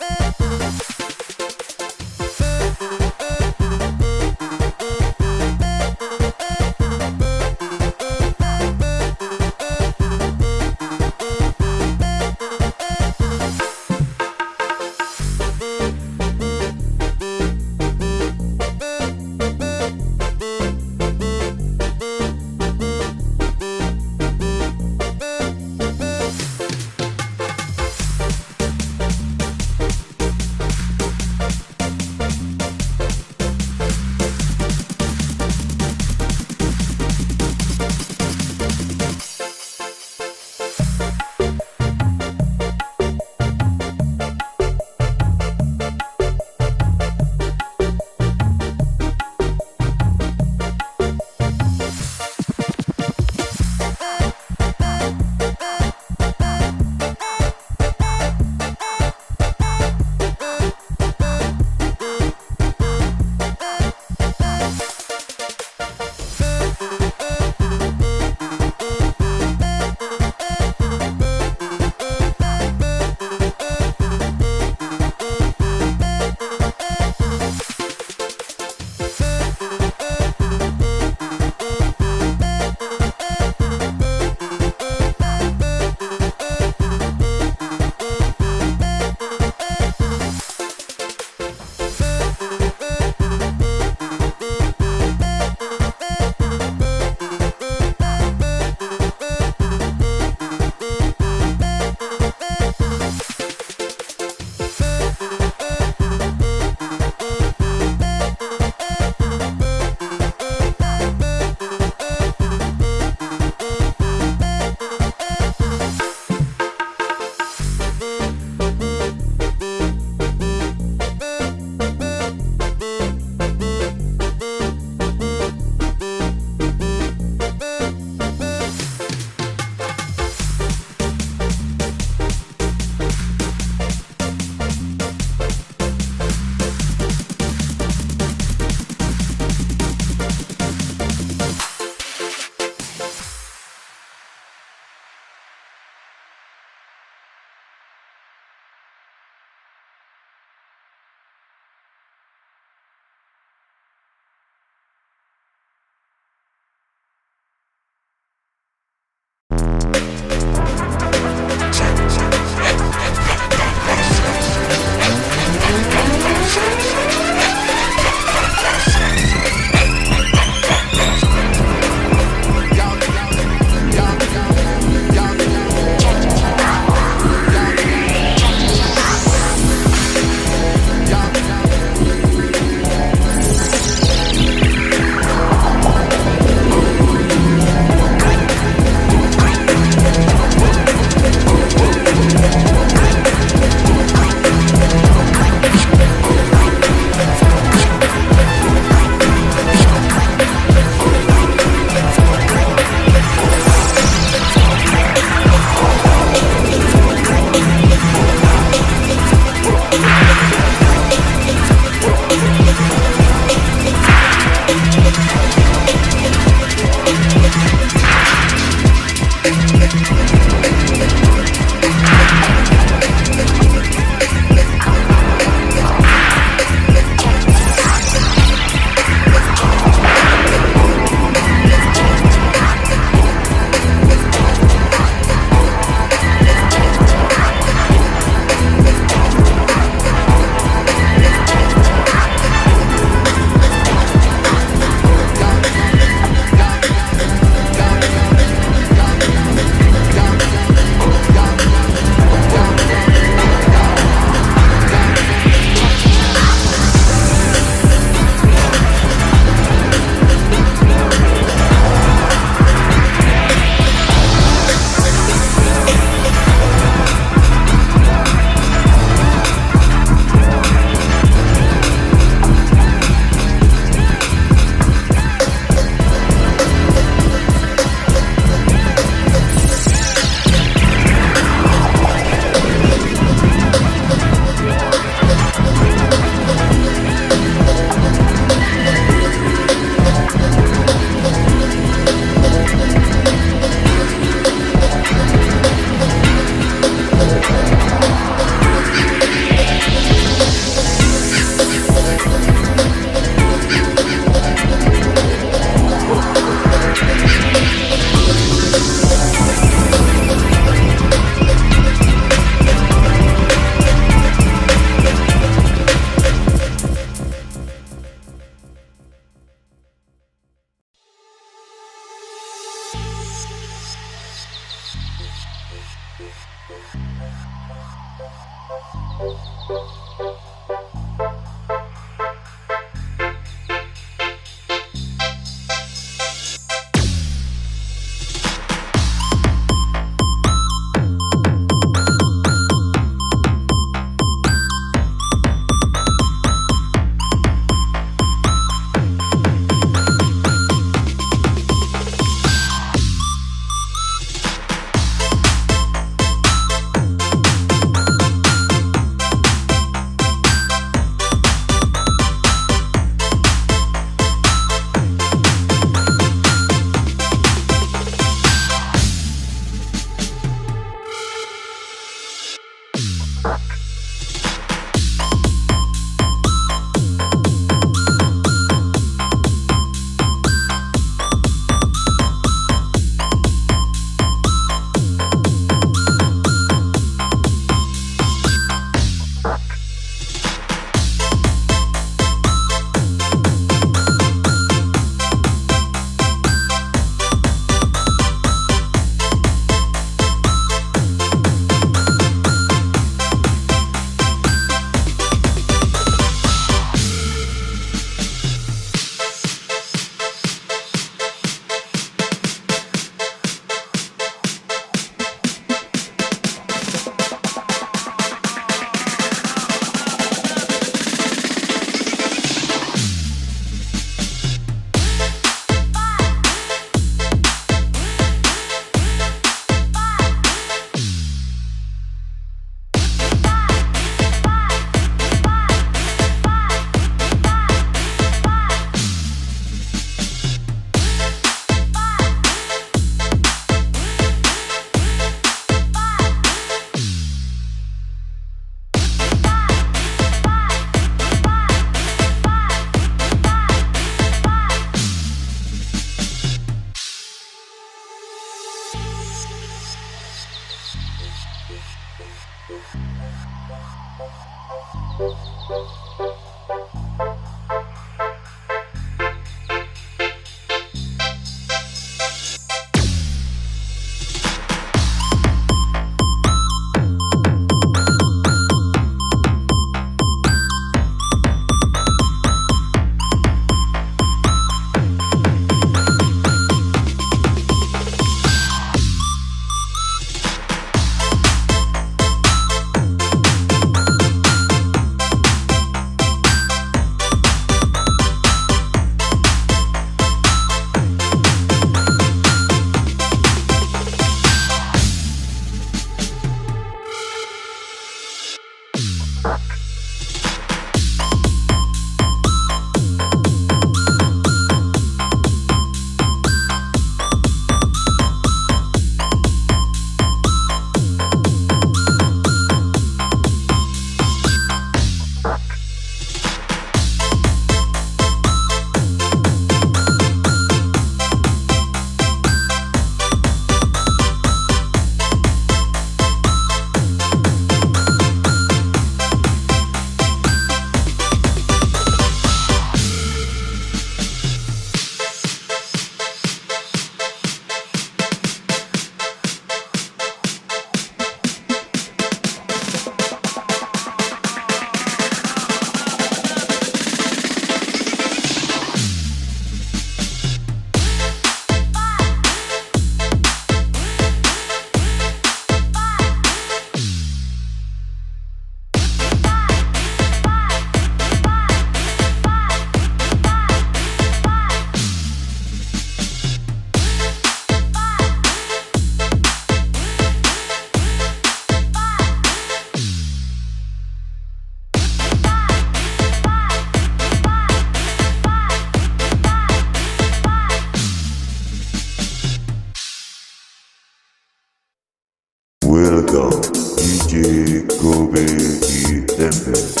Welcome, DJ Kobe IMS.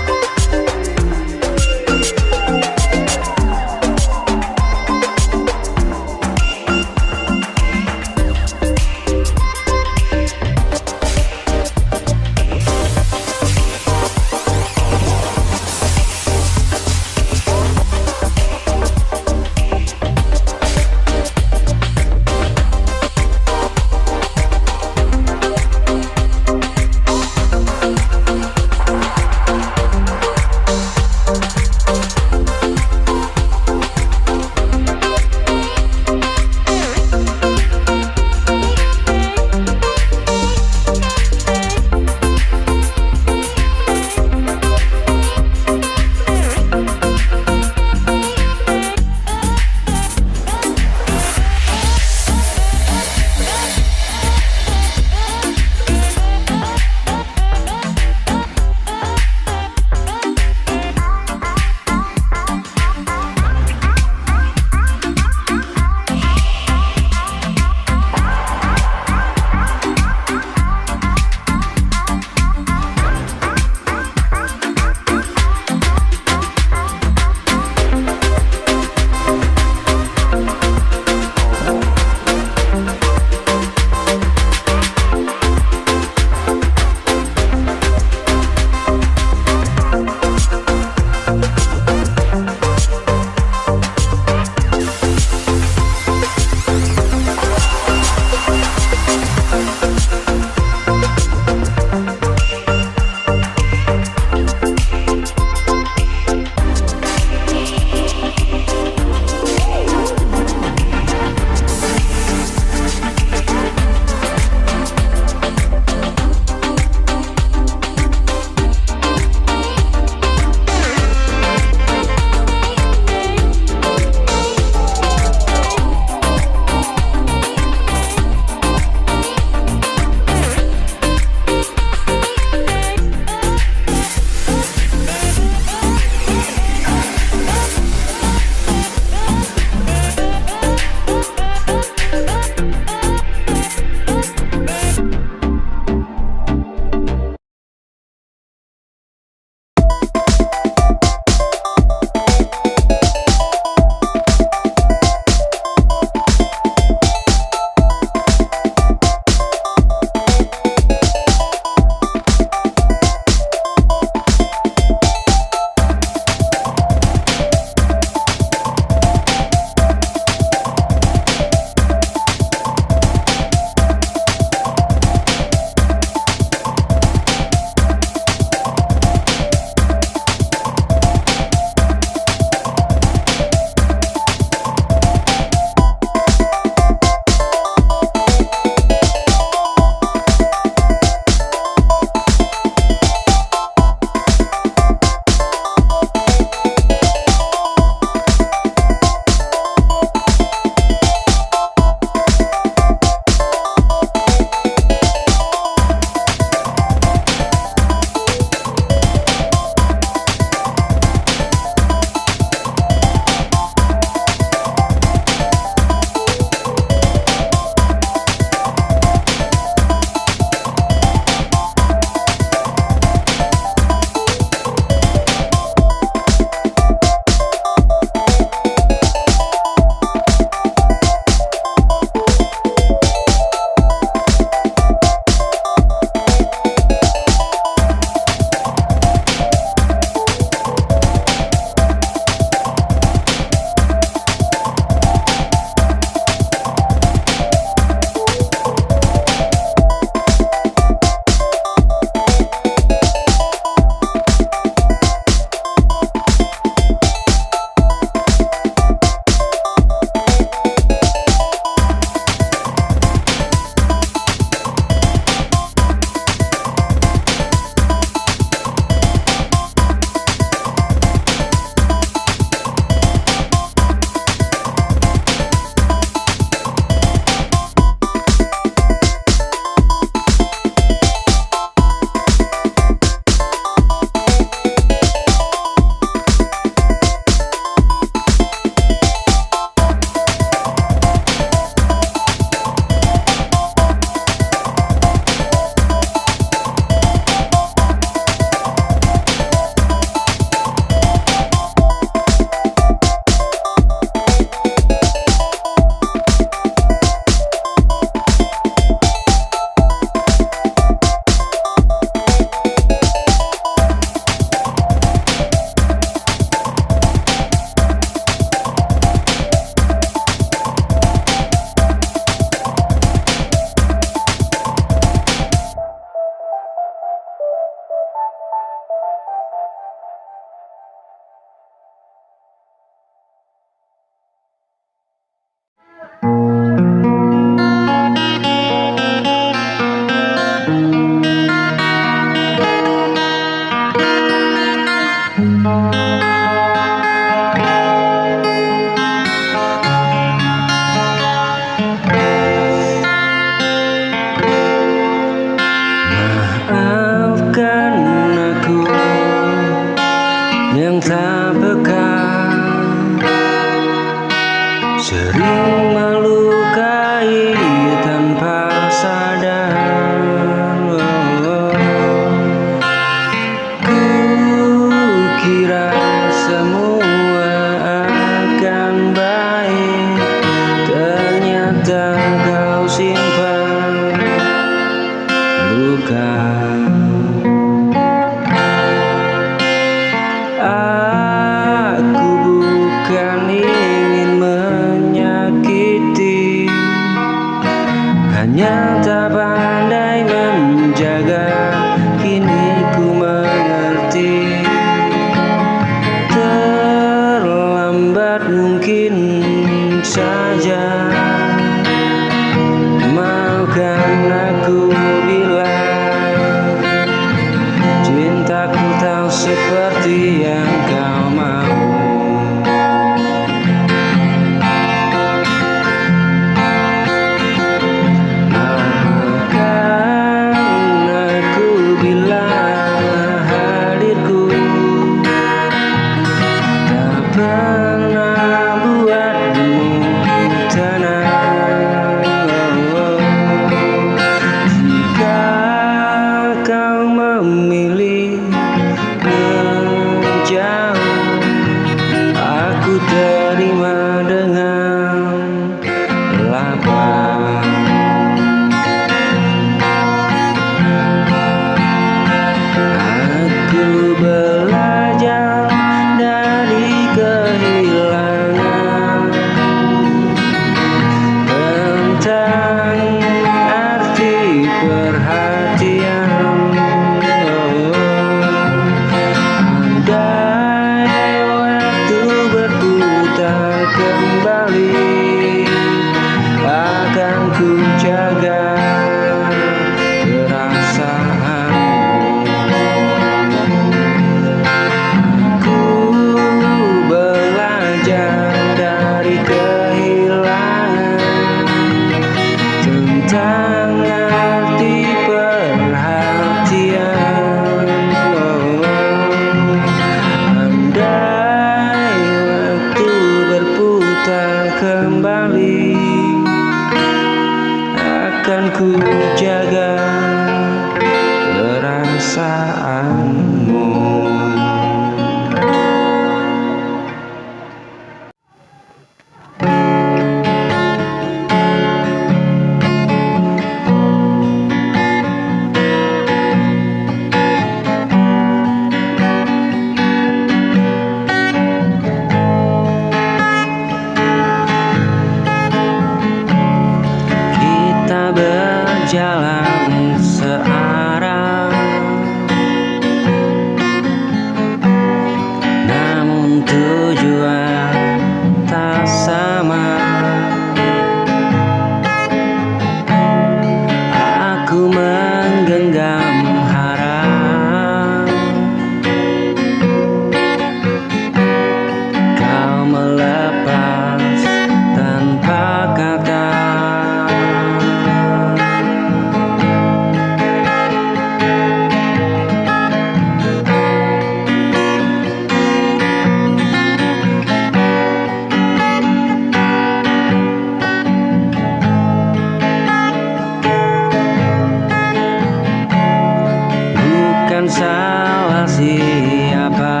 siapa.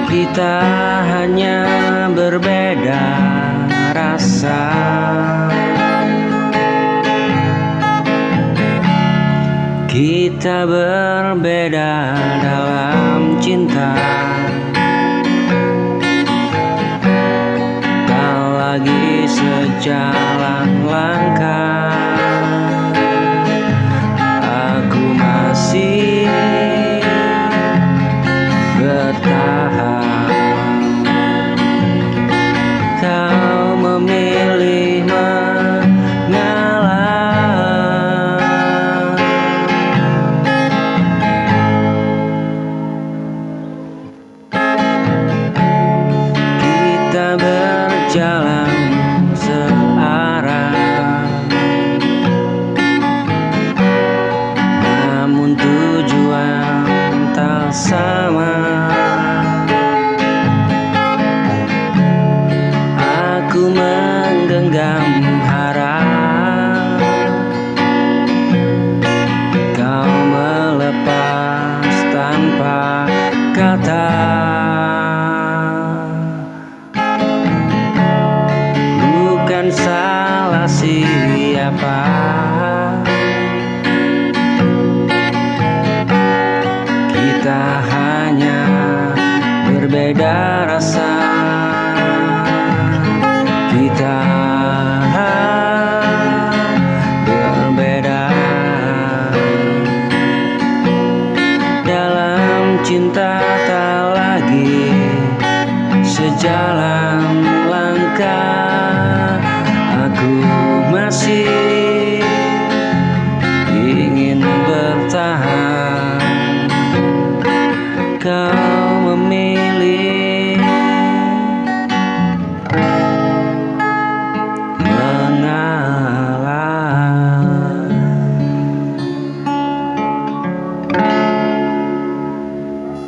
Kita hanya berbeda rasa. Kita berbeda dalam cinta. Tak lagi sejalan langkah. Aku masih bertahan. Kau memilih mengalah. Kita berjalan searah, namun tujuan tak sama. Aku menggenggam harap kau melepas tanpa kata. Bukan salah siapa. Kita hanya berbeda rasa. Kita berbeda dalam cinta, tak lagi sejalan.